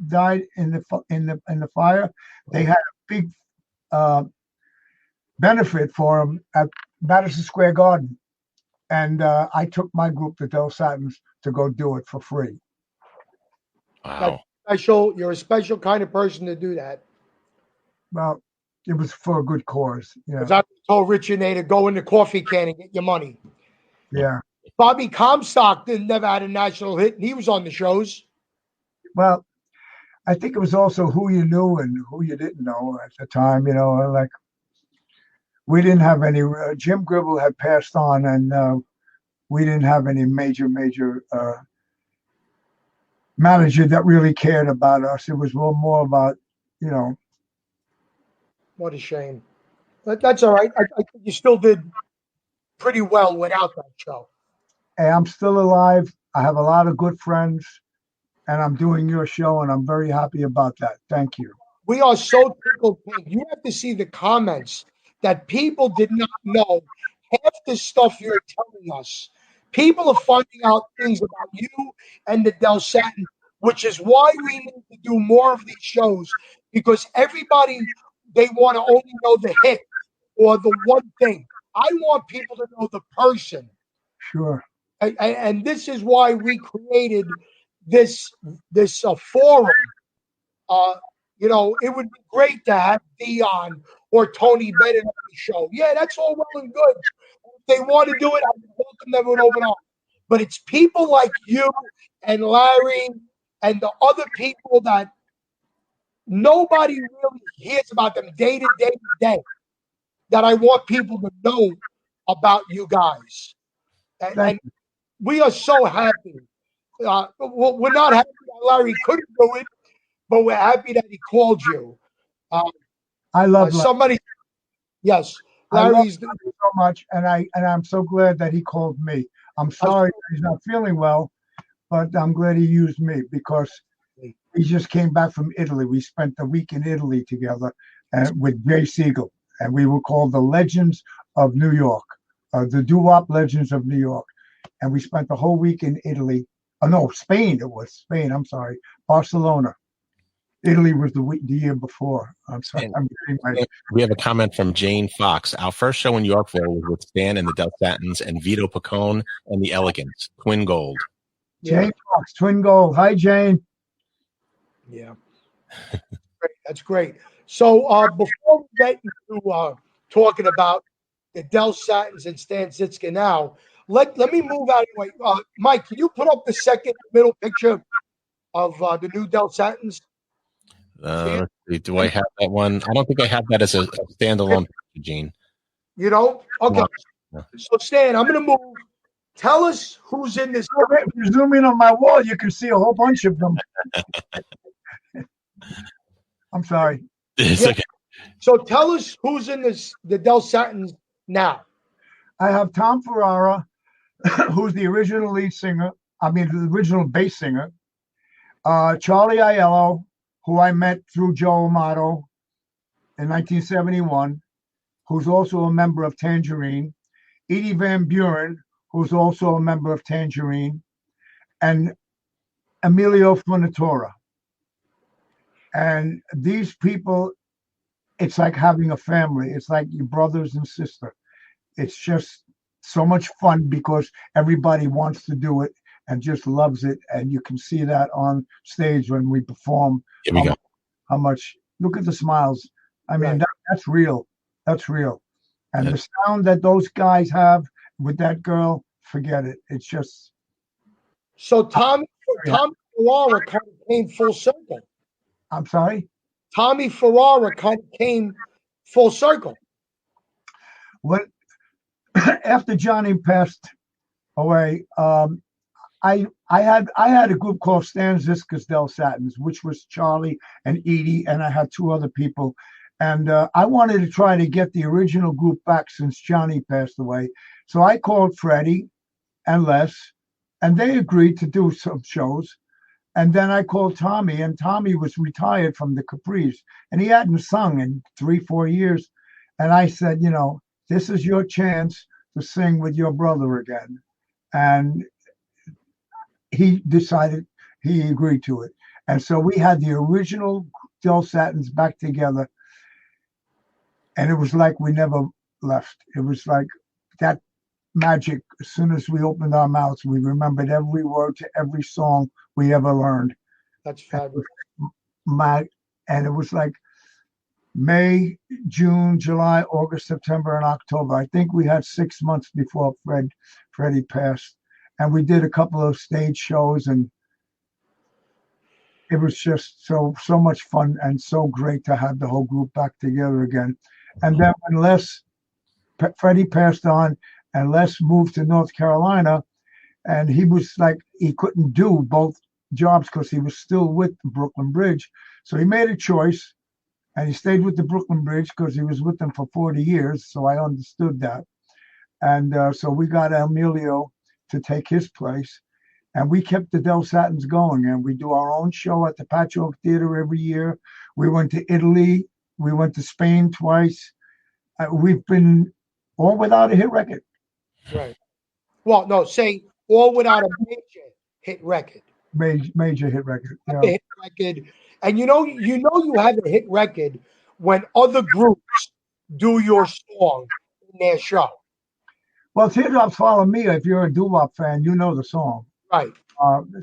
died in the fire, they had a big benefit for him at Madison Square Garden. And I took my group, the Del Satins, to go do it for free. Wow. You're a special kind of person to do that. Well, it was for a good cause. Yeah. Because I told Richard Nader, go in the coffee can and get your money. Yeah. Bobby Comstock never had a national hit, and he was on the shows. Well, I think it was also who you knew and who you didn't know at the time. You know, like we didn't have any. Jim Gribble had passed on, and we didn't have any major manager that really cared about us. It was more about, you know. What a shame. But that's all right. I think you still did pretty well without that show. Hey, I'm still alive. I have a lot of good friends, and I'm doing your show, and I'm very happy about that. Thank you. We are so tickled pink. You have to see the comments that people did not know half the stuff you're telling us. People are finding out things about you and the Del Satin, which is why we need to do more of these shows, because everybody, they want to only know the hit or the one thing. I want people to know the person. Sure. And this is why we created this forum. You know, it would be great to have Dion or Tony Bennett on the show. Yeah, that's all well and good. If they want to do it, I would welcome them with open arms. But it's people like you and Larry and the other people that nobody really hears about them day to day to day, that I want people to know about you guys. And we are so happy. We're not happy that Larry couldn't do it, but we're happy that he called you. I love somebody. Yes, Larry's so much, and I'm so glad that he called me. I'm sorry he's not feeling well, but I'm glad he used me because he just came back from Italy. We spent the week in Italy together with Jay Siegel, and we were called the Legends of New York, the doo-wop Legends of New York, and we spent the whole week in Italy. Oh no, Spain. It was Spain. I'm sorry, Barcelona. Italy was the year before. I'm sorry. We have a comment from Jane Fox. Our first show in Yorkville was with Stan and the Del Satins and Vito Pacone and the Elegants, Twin Gold. Jane Fox, Twin Gold. Hi, Jane. Yeah. Great. That's great. So before we get into talking about the Del Satins and Stan Zizka now, let me move out of the way. Mike, can you put up the second middle picture of the new Del Satins? Do I have that one? I don't think I have that as a standalone picture, Gene. You don't? Okay. No. So, Stan, I'm going to move. Tell us who's in this. If you zoom in on my wall, you can see a whole bunch of them. I'm sorry. It's okay. So tell us who's in the Del Satins now. I have Tom Ferrara, who's the original lead singer. I mean, the original bass singer. Charlie Aiello, who I met through Joe Amato in 1971, who's also a member of Tangerine. Edie Van Buren, who's also a member of Tangerine. And Emilio Funatora. And these people, it's like having a family. It's like your brothers and sister. It's just so much fun because everybody wants to do it and just loves it. And you can see that on stage when we perform. Here we go. How much, look at the smiles. I mean, that's real. That's real. And the sound that those guys have with that girl, forget it. It's just. So Tommy Ferrara kind of came full circle. I'm sorry? Tommy Ferrara kind of came full circle. When after Johnny passed away, I had a group called Stan Zizka's Del Satins, which was Charlie and Edie, and I had two other people. And I wanted to try to get the original group back since Johnny passed away. So I called Freddie and Les, and they agreed to do some shows. And then I called Tommy, and Tommy was retired from the Capris, and he hadn't sung in 3-4 years. And I said, you know, this is your chance to sing with your brother again. And he decided, he agreed to it. And so we had the original Del Satins back together. And it was like we never left. It was like that magic. As soon as we opened our mouths, we remembered every word to every song we ever learned. That's fabulous. And it was like May, June, July, August, September, and October. I think we had 6 months before Freddie passed. And we did a couple of stage shows, and it was just so much fun and so great to have the whole group back together again. And then when Freddie passed on, and Les moved to North Carolina, and he was like, he couldn't do both jobs because he was still with the Brooklyn Bridge. So he made a choice, and he stayed with the Brooklyn Bridge because he was with them for 40 years. So I understood that. And so we got Emilio to take his place, and we kept the Del Satins going. And we do our own show at the Patchwork Theater every year. We went to Italy. We went to Spain twice. We've been all without a hit record. Right. Well, no, say all without a major hit record. Major hit record. A Yeah. hit record, and you have a hit record when other groups do your song in their show. Well, Teardrops Follow Me, if you're a doo-wop fan, you know the song. Right.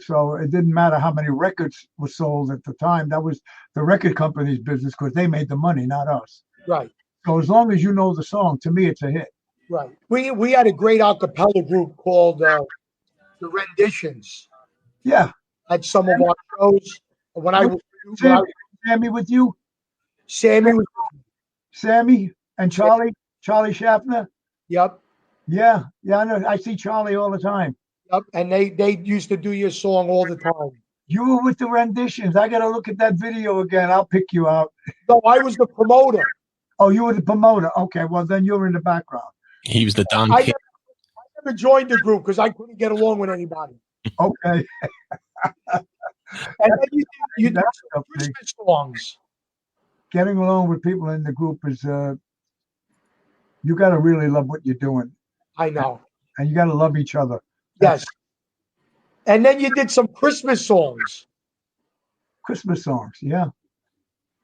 So it didn't matter how many records were sold at the time. That was the record company's business because they made the money, not us. Right. So as long as you know the song, to me, it's a hit. Right. We had a great a cappella group called the Renditions Yeah. at some of our shows. When I was Sammy with you? Sammy was, Sammy and Charlie Schaffner? yep. Yeah. I know. I see Charlie all the time. Yep. And they used to do your song all the time. You were with the Renditions. I got to look at that video again. I'll pick you out. No, I was the promoter. Oh, you were the promoter. Okay, well, then you're in the background. He was the Don I King. never joined the group because I couldn't get along with anybody. Okay. And then you did That's some something. Christmas songs. Getting along with people in the group is, you got to really love what you're doing. I know. And you got to love each other. Yes. And then you did some Christmas songs. Christmas songs, yeah.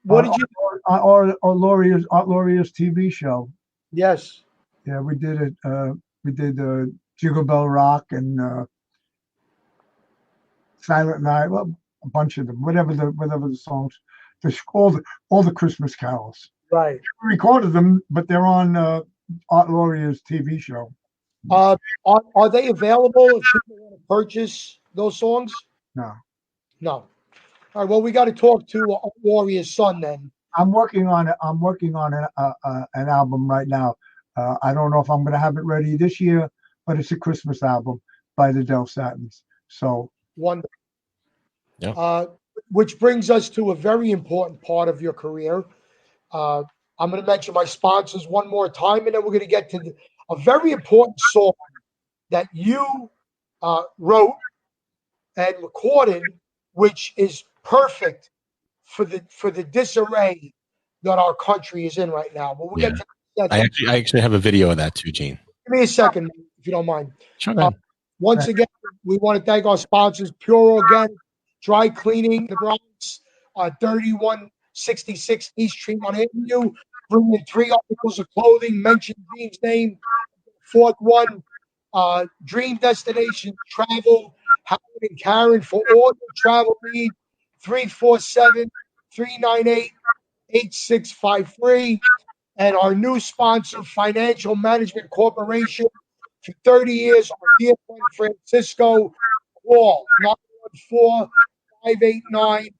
What did you? Or Lauria's TV show. Yes. Yeah, we did it. We did Jingle Bell Rock and Silent Night. Well, a bunch of them. Whatever the songs. All the Christmas carols. Right. We recorded them, but they're on Art Lauria's TV show. Are they available if people want to purchase those songs? No. No. All right. Well, we got to talk to Warrior's son then. I'm working on it. I'm working on an album right now. I don't know if I'm going to have it ready this year, but it's a Christmas album by the Del Satins. So wonderful. Yeah. Which brings us to a very important part of your career. I'm going to mention my sponsors one more time, and then we're going to get to a very important song that you wrote and recorded, which is perfect for the disarray that our country is in right now. But we'll get to that. I actually have a video of that too, Gene. Give me a second, if you don't mind. Sure. Go ahead. Once again, we want to thank our sponsors, Pure Organic Dry Cleaning, the Bronx, 3166 East Tremont Avenue. Bring in 3 articles of clothing, mention Gene's name. 4th one, Dream Destination Travel, Howard and Karen for all your travel needs. 347-398-8653. And our new sponsor, Financial Management Corporation, for 30 years, our dear friend Francisco. Call 914-589-1013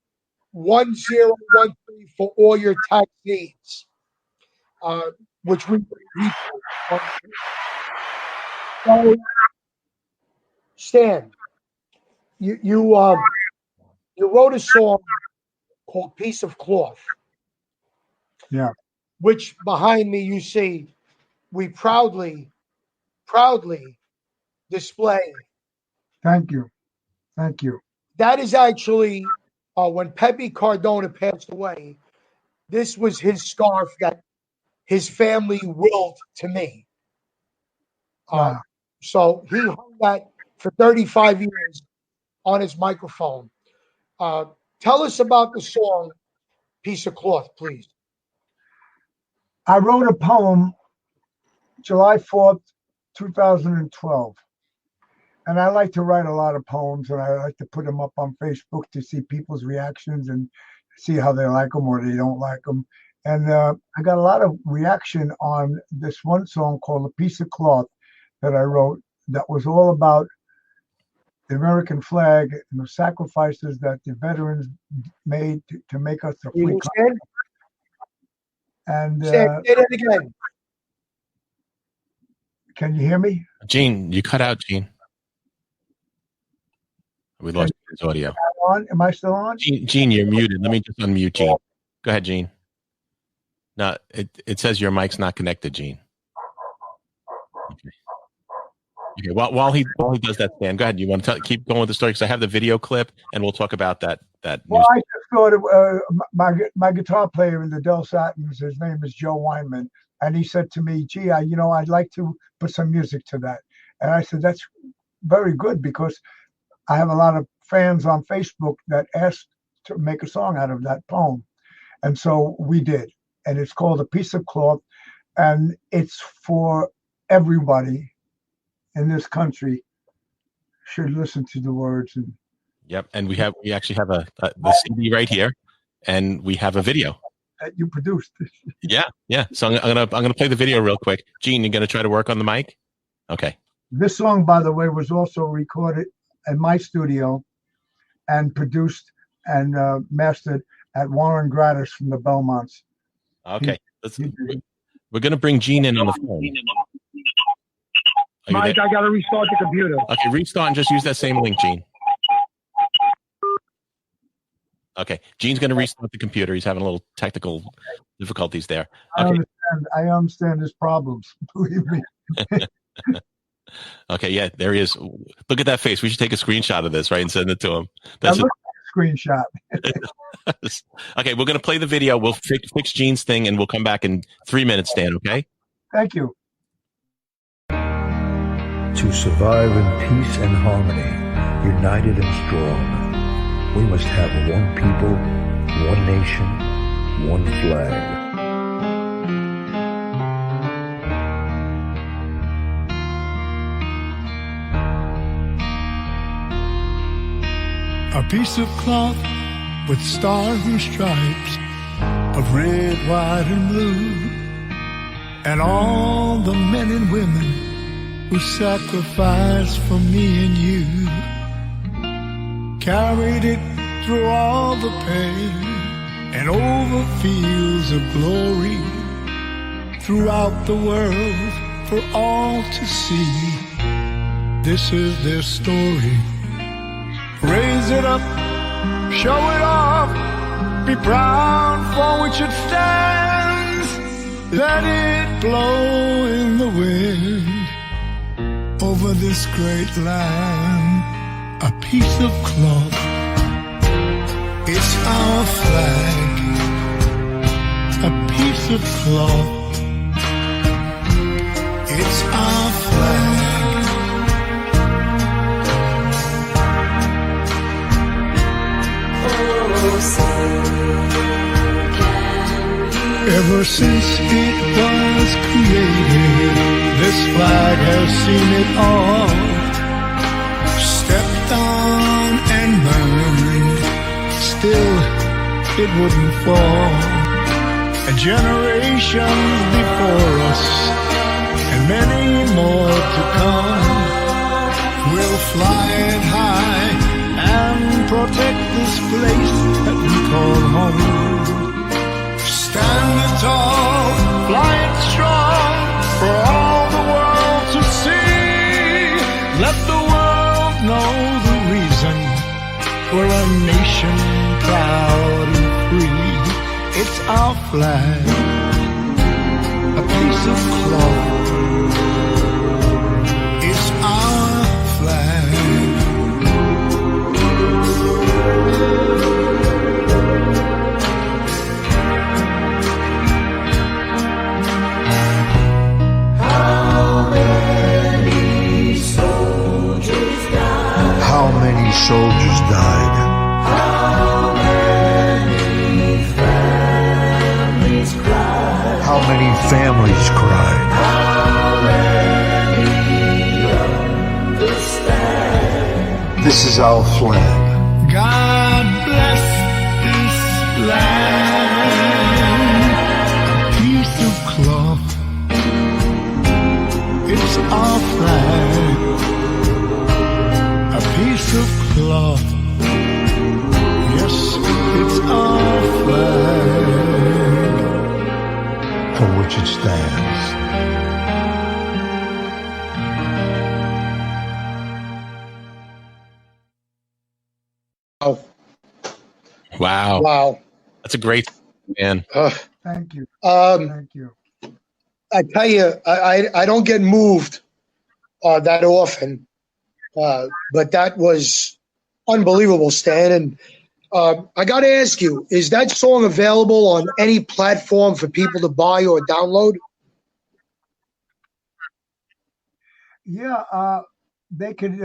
for all your tax needs, which we so, Stan, you wrote a song called "Piece of Cloth." Yeah. Which behind me you see, we proudly display. Thank you. That is actually when Pepe Cardona passed away. This was his scarf that his family willed to me. Wow. So he hung that for 35 years on his microphone. Tell us about the song "Piece of Cloth," please. I wrote a poem July 4th, 2012. And I like to write a lot of poems, and I like to put them up on Facebook to see people's reactions and see how they like them or they don't like them. And I got a lot of reaction on this one song called "A Piece of Cloth" that I wrote that was all about the American flag and the sacrifices that the veterans made to make us a free country. And say it again. Can you hear me? Gene, you cut out, Gene. We lost his audio. Am I still on? Gene, you're muted. Let me just unmute Gene. Go ahead, Gene. No, it says your mic's not connected, Gene. Okay. While he does that, Stan, go ahead. You want to keep going with the story because I have the video clip and we'll talk about that. Well, I just thought of my guitar player in the Del Satins. His name is Joe Weinman, and he said to me, "Gee, I'd like to put some music to that." And I said, that's very good, because I have a lot of fans on Facebook that asked to make a song out of that poem. And so we did. And it's called A Piece of Cloth. And it's for everybody in this country should listen to the words. And Yep. And we actually have the CD right here, and we have a video that you produced. Yeah. So I'm gonna play the video real quick. Gene, you gonna try to work on the mic? Okay. This song, by the way, was also recorded in my studio and produced and mastered at Warren Gratis from the Belmonts. Okay. We're gonna bring Gene in on the phone. Mike, I gotta restart the computer. Okay, restart and just use that same link, Gene. Okay, Gene's going to restart the computer. He's having a little technical difficulties there. Okay. I understand his problems. Believe me. Okay, yeah, there he is. Look at that face. We should take a screenshot of this, right, and send it to him. That's a screenshot. Okay, we're going to play the video. We'll fix Gene's thing, and we'll come back in 3 minutes, Dan, okay? Thank you. To survive in peace and harmony, united and strong, we must have one people, one nation, one flag. A piece of cloth with stars and stripes of red, white, and blue, and all the men and women who sacrificed for me and you, carried it through all the pain and over fields of glory, throughout the world for all to see. This is their story. Raise it up, show it off, be proud for which it stands. Let it blow in the wind over this great land. A piece of cloth, it's our flag. A piece of cloth, it's our flag. Ever since it was created, this flag has seen it all. Stepped on and burned, still it wouldn't fall. And generations before us, and many more to come, will fly it high and protect this place that we call home. Stand it tall, fly it strong, for all the world to see. Let the world know the reason we're a nation proud and free. It's our flag, a piece of cloth. It's our flag. How many soldiers died? How many families cried? How many families cried? How many understand? This is our flag. God bless this land. A piece of cloth, it's our flag. A piece of cloth, yes, it's our flag, For which it stands. Wow. Wow. That's a great man. Thank you. Um, Thank you. I tell you, I don't get moved that often, but that was unbelievable, Stan. And I got to ask you, is that song available on any platform for people to buy or download? Yeah, they could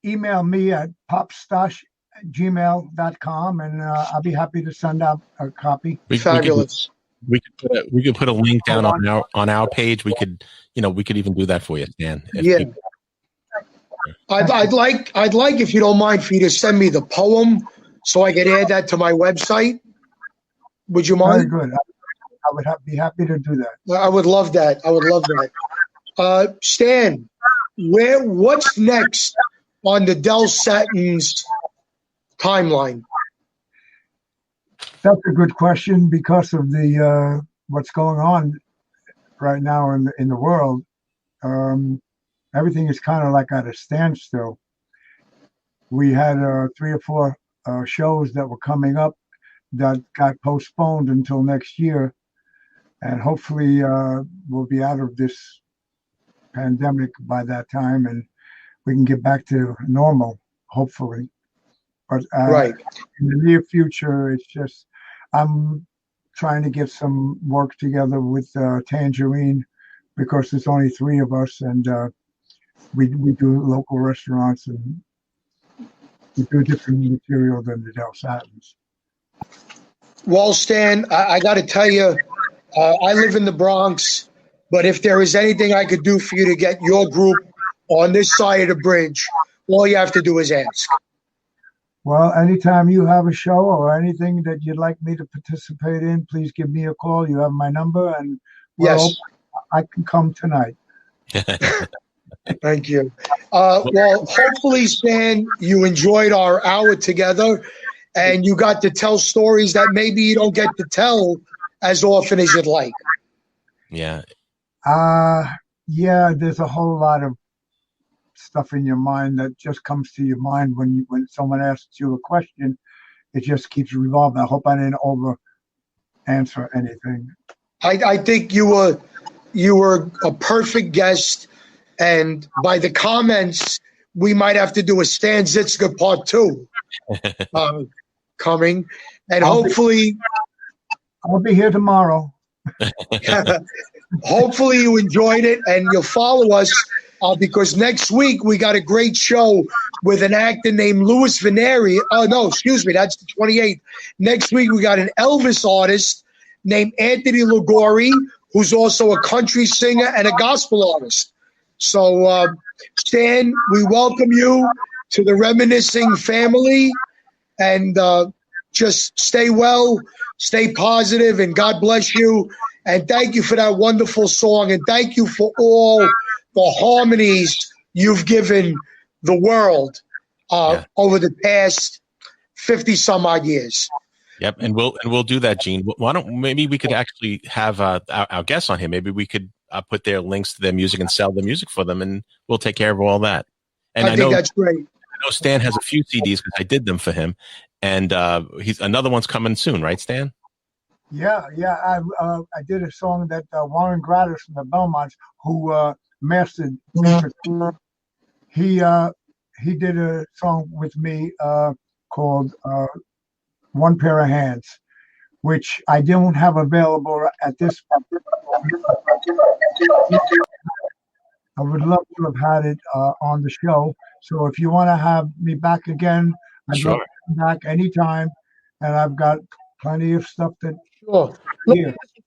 email me at popstash@gmail.com, and I'll be happy to send out a copy. Fabulous. We could put a link down on our page. We could even do that for you, Stan. Yeah. I'd like if you don't mind for you to send me the poem so I can add that to my website. Would you Very mind? good. I would be happy to do that. I would love that. Stan, what's next on the Del Satin's timeline? That's a good question because of the what's going on right now in the world. Everything is kind of like at a standstill. We had 3 or 4 shows that were coming up that got postponed until next year, and hopefully we'll be out of this pandemic by that time, and we can get back to normal, hopefully. But Right. in the near future, it's just I'm trying to get some work together with Tangerine because there's only 3 of us, and we do local restaurants, and we do different material than the Del Satins. Well, Stan, I got to tell you, I live in the Bronx, but if there is anything I could do for you to get your group on this side of the bridge, all you have to do is ask. Well, anytime you have a show or anything that you'd like me to participate in, please give me a call. You have my number, and Yes. I can come tonight. Thank you. Well, hopefully, Stan, you enjoyed our hour together and you got to tell stories that maybe you don't get to tell as often as you'd like. Yeah. Yeah, there's a whole lot of stuff in your mind that just comes to your mind when someone asks you a question. It just keeps revolving. I hope I didn't over answer anything. I think you were a perfect guest, and by the comments, we might have to do a Stan Zizka part 2 coming, and hopefully I'll be here tomorrow. Hopefully you enjoyed it and you'll follow us because next week we got a great show with an actor named Louis Veneri. Oh, no, excuse me. That's the 28th. Next week we got an Elvis artist named Anthony Ligori, who's also a country singer and a gospel artist. So, Stan, we welcome you to the Reminiscing family, and just stay well, stay positive, and God bless you. And thank you for that wonderful song. And thank you for all the harmonies you've given the world over the past 50 some odd years. Yep. And we'll do that, Gene. Maybe we could actually have our guests on here. Maybe we could put their links to their music and sell the music for them, and we'll take care of all that. And I think that's great. I know Stan has a few CDs because I did them for him. And another one's coming soon, right, Stan? Yeah. I did a song that Warren Gratis from the Belmonts, who mastered, he did a song with me called One Pair of Hands, which I don't have available at this point. I would love to have had it on the show. So if you want to have me back again, I'd love to come back anytime. And I've got plenty of stuff that. Sure.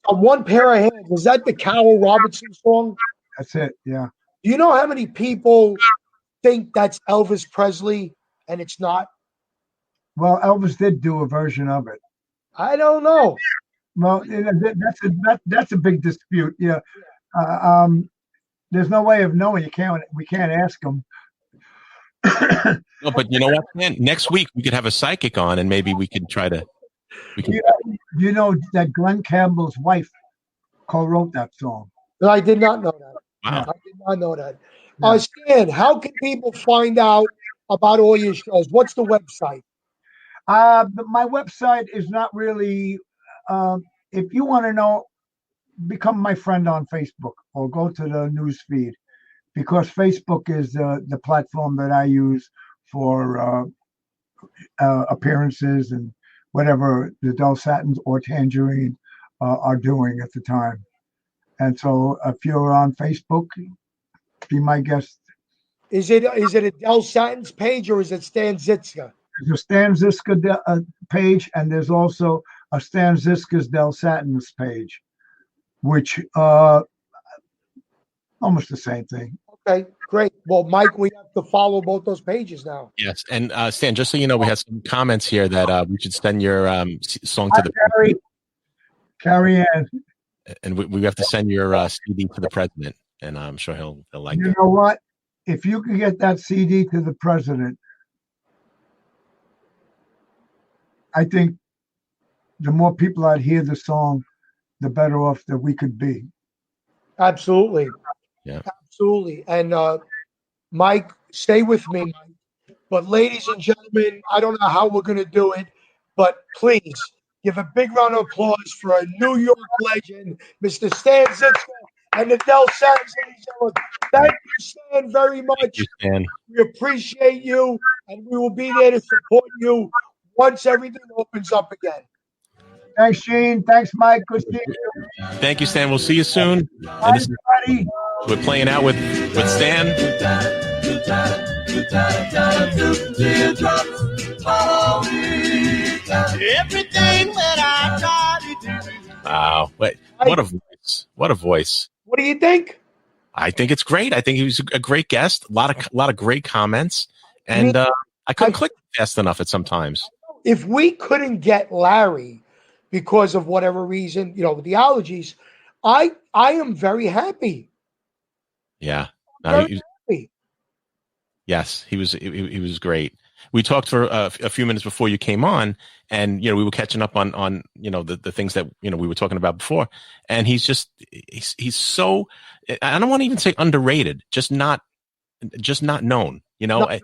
One Pair of Hands. Was that the Carol Robertson song? That's it. Yeah. Do you know how many people think that's Elvis Presley and it's not? Well, Elvis did do a version of it. I don't know. Well, that's a big dispute. Yeah. There's no way of knowing. We can't ask him. No, but you know what, man? Next week we could have a psychic on, and maybe we could try to. You know that Glenn Campbell's wife co-wrote that song. I did not know that. Wow. I did not know that. Stan, how can people find out about all your shows? What's the website? My website is not really. If you want to know, become my friend on Facebook or go to the news feed, because Facebook is the platform that I use for appearances and whatever the Del Satins or Tangerine are doing at the time. And so if you're on Facebook, be my guest. Is it Adele Satin's page or is it Stan Zizka? There's a Stan Zizka page, and there's also a Stan Zizka's Del Satin's page, which almost the same thing. Okay, great. Well, Mike, we have to follow both those pages now. Yes, and Stan, just so you know, we had some comments here that we should send your song to the Carrie Ann. and we have to send your CD to the president, and I'm sure he'll like You that. know what? If you can get that CD to the president, I think the more people that hear the song, the better off that we could be. Absolutely. Yeah. Absolutely. And Mike, stay with me, Mike. But ladies and gentlemen, I don't know how we're going to do it, but please give a big round of applause for a New York legend, Mr. Stan Zizka and Adele Satin. Thank you, Stan, very much. Thank you, Stan. We appreciate you, and we will be there to support you once everything opens up again. Thanks, Gene. Thanks, Mike. Good seeing you. Thank you, Stan. We'll see you soon. Bye, And this, everybody. we're playing out with Stan. Everything that I try to do. Wow. What a voice. What a voice. What do you think? I think it's great. I think he was a great guest. A lot of great comments. And I couldn't click fast enough at sometimes. If we couldn't get Larry because of whatever reason, with the allergies, I am very happy. Yeah. Very happy. Yes, he was great. We talked for a few minutes before you came on, and we were catching up on the things that we were talking about before. And he's so, I don't want to even say underrated, just not known. Yeah,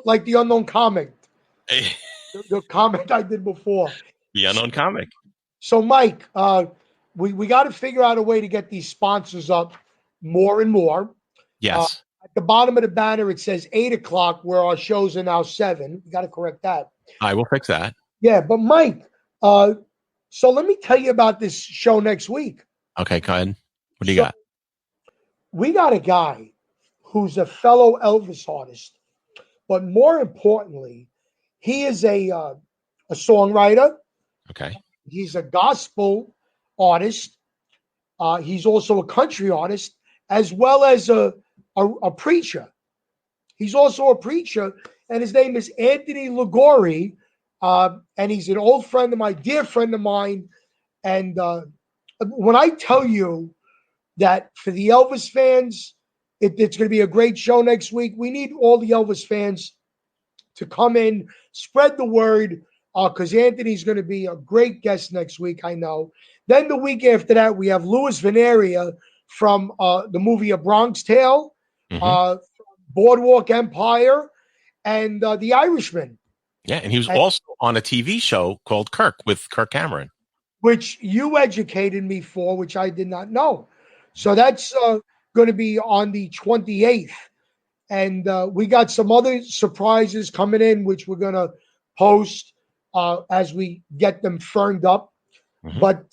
like the unknown comic, the comment I did before. The unknown comic. So Mike, we got to figure out a way to get these sponsors up more and more. Yes. At the bottom of the banner, it says 8:00, where our shows are now 7. We got to correct that. I will fix that. Yeah, but Mike, so let me tell you about this show next week. Okay, go ahead. What do you got? We got a guy who's a fellow Elvis artist, but more importantly, he is a songwriter. Okay. He's a gospel artist. He's also a country artist, as well as a preacher. He's also a preacher, and his name is Anthony Ligori, and he's an old friend of mine, dear friend of mine. And when I tell you that for the Elvis fans, it's going to be a great show next week, we need all the Elvis fans to come in, spread the word, because Anthony's going to be a great guest next week, I know. Then the week after that, we have Louis Veneria from the movie A Bronx Tale, Boardwalk Empire, and The Irishman. Yeah, and he was also on a TV show called Kirk with Kirk Cameron, which you educated me for, which I did not know. So that's going to be on the 28th. And we got some other surprises coming in, which we're going to post as we get them firmed up. Mm-hmm. But,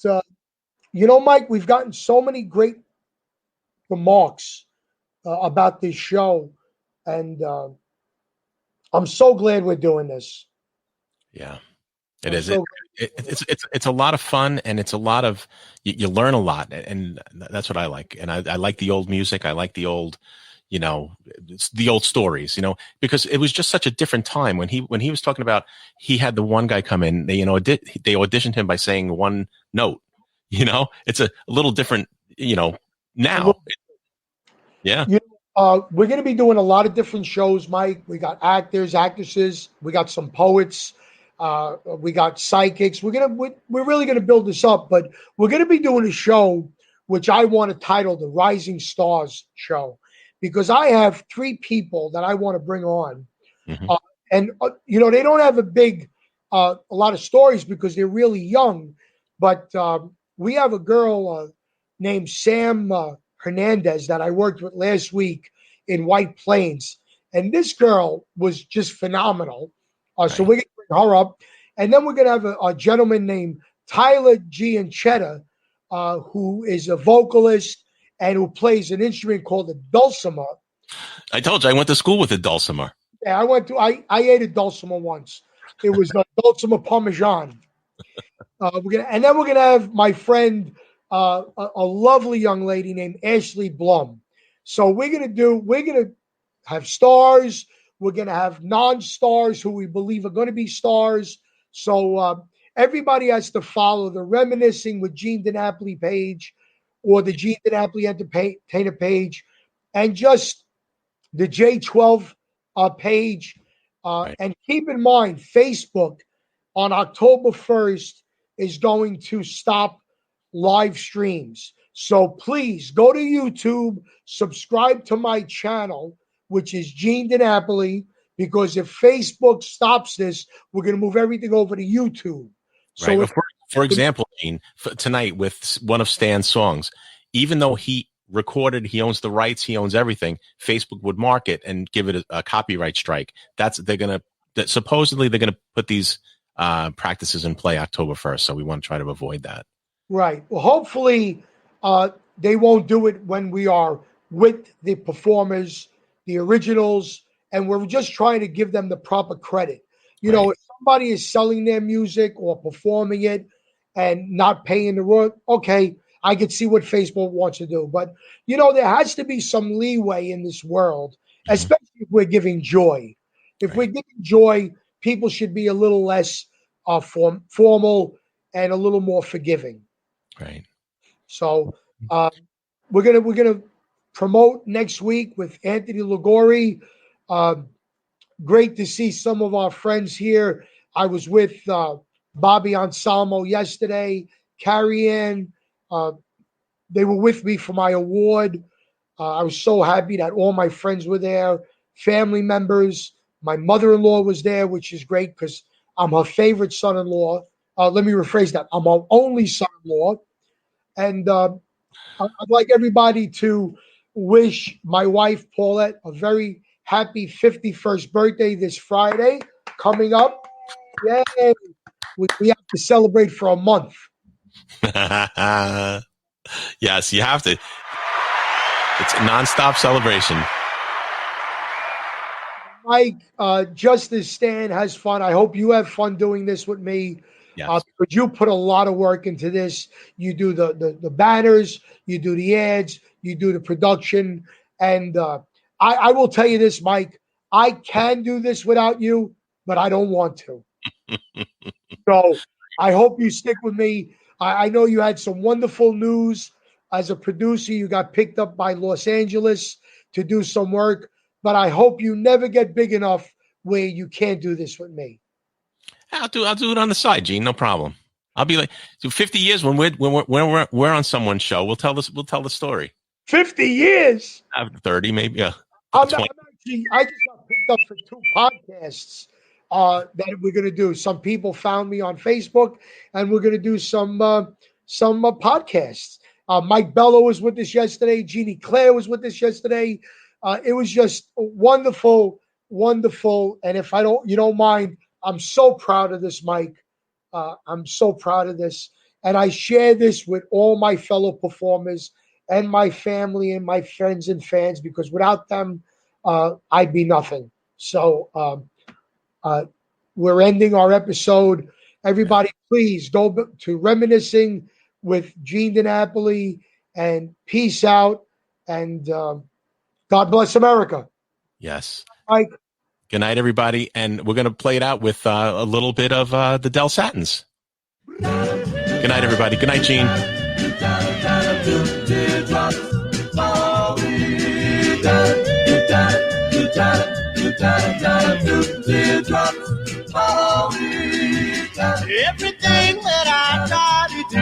Mike, we've gotten so many great remarks about this show. And I'm so glad we're doing this. Yeah, it is. It's a lot of fun, and it's a lot of you learn a lot, and that's what I like. And I like the old music. I like the old, the old stories. Because it was just such a different time when he was talking about he had the one guy come in. They auditioned him by saying one note. It's a little different. Now. Yeah. We're going to be doing a lot of different shows, Mike. We got actors, actresses. We got some poets. We got psychics. We're really going to build this up, but we're going to be doing a show which I want to title the Rising Stars Show, because I have 3 people that I want to bring on. Mm-hmm. And they don't have a lot of stories because they're really young, but we have a girl named Sam Hernandez that I worked with last week in White Plains. And this girl was just phenomenal. So we're going to bring her up. And then we're going to have a gentleman named Tyler Gianchetta, who is a vocalist and who plays an instrument called the dulcimer. I told you I went to school with a dulcimer. Yeah, I ate a dulcimer once. It was a dulcimer parmesan. And then we're gonna have my friend, a lovely young lady named Ashley Blum. So we're gonna have stars. We're gonna have non-stars who we believe are gonna be stars. So everybody has to follow the Reminiscing with Gene DiNapoli page, or the Gene DiNapoli Entertainer page, and just the J12 page. Right. And keep in mind, Facebook on October 1st is going to stop live streams. So please go to YouTube, subscribe to my channel, which is Gene DiNapoli, because if Facebook stops this, we're going to move everything over to YouTube. So right. For example, Gene, tonight with one of Stan's songs, even though he recorded, he owns the rights, he owns everything, Facebook would mark it and give it a copyright strike. Supposedly they're gonna put these practices in play October 1st, so we want to try to avoid that. Right. Well, hopefully they won't do it when we are with the performers, the originals, and we're just trying to give them the proper credit. You know, if somebody is selling their music or performing it and not paying the royalty, okay, I could see what Facebook wants to do. But, you know, there has to be some leeway in this world, especially if we're giving joy. If we're giving joy, people should be a little less formal and a little more forgiving. Right. So we're gonna promote next week with Anthony Ligori. Great to see some of our friends here. I was with Bobby Anselmo yesterday, Carrie Ann. They were with me for my award. I was so happy that all my friends were there, family members. My mother-in-law was there, which is great because I'm her favorite son-in-law. Let me rephrase that. I'm her only son-in-law. And I'd like everybody to wish my wife, Paulette, a very happy 51st birthday this Friday coming up. Yay! We have to celebrate for a month. Yes, you have to. It's a nonstop celebration. Mike, just as Stan has fun, I hope you have fun doing this with me. Yes. Because you put a lot of work into this. You do the banners, you do the ads, you do the production. And I will tell you this, Mike, I can do this without you, but I don't want to. So I hope you stick with me. I know you had some wonderful news. As a producer, you got picked up by Los Angeles to do some work. But I hope you never get big enough where you can't do this with me. I'll do it on the side, Gene. No problem. I'll be like, so 50 years when we're on someone's show, we'll tell the story. 50 years. 30 maybe. Yeah. I just got picked up for 2 podcasts that we're gonna do. Some people found me on Facebook, and we're gonna do some podcasts. Mike Bello was with us yesterday. Jeannie Claire was with us yesterday. It was just wonderful, wonderful. And if you don't mind, I'm so proud of this, Mike. I'm so proud of this. And I share this with all my fellow performers and my family and my friends and fans, because without them, I'd be nothing. So we're ending our episode. Everybody, please go to Reminiscing with Gene DiNapoli, and peace out. And God bless America. Yes. Mike. Good night, everybody. And we're going to play it out with a little bit of the Del Satins. Good night, everybody. Good night, Gene. Everything that I try to do,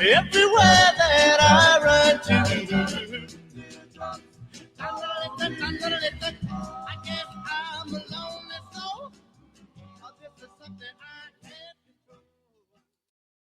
everywhere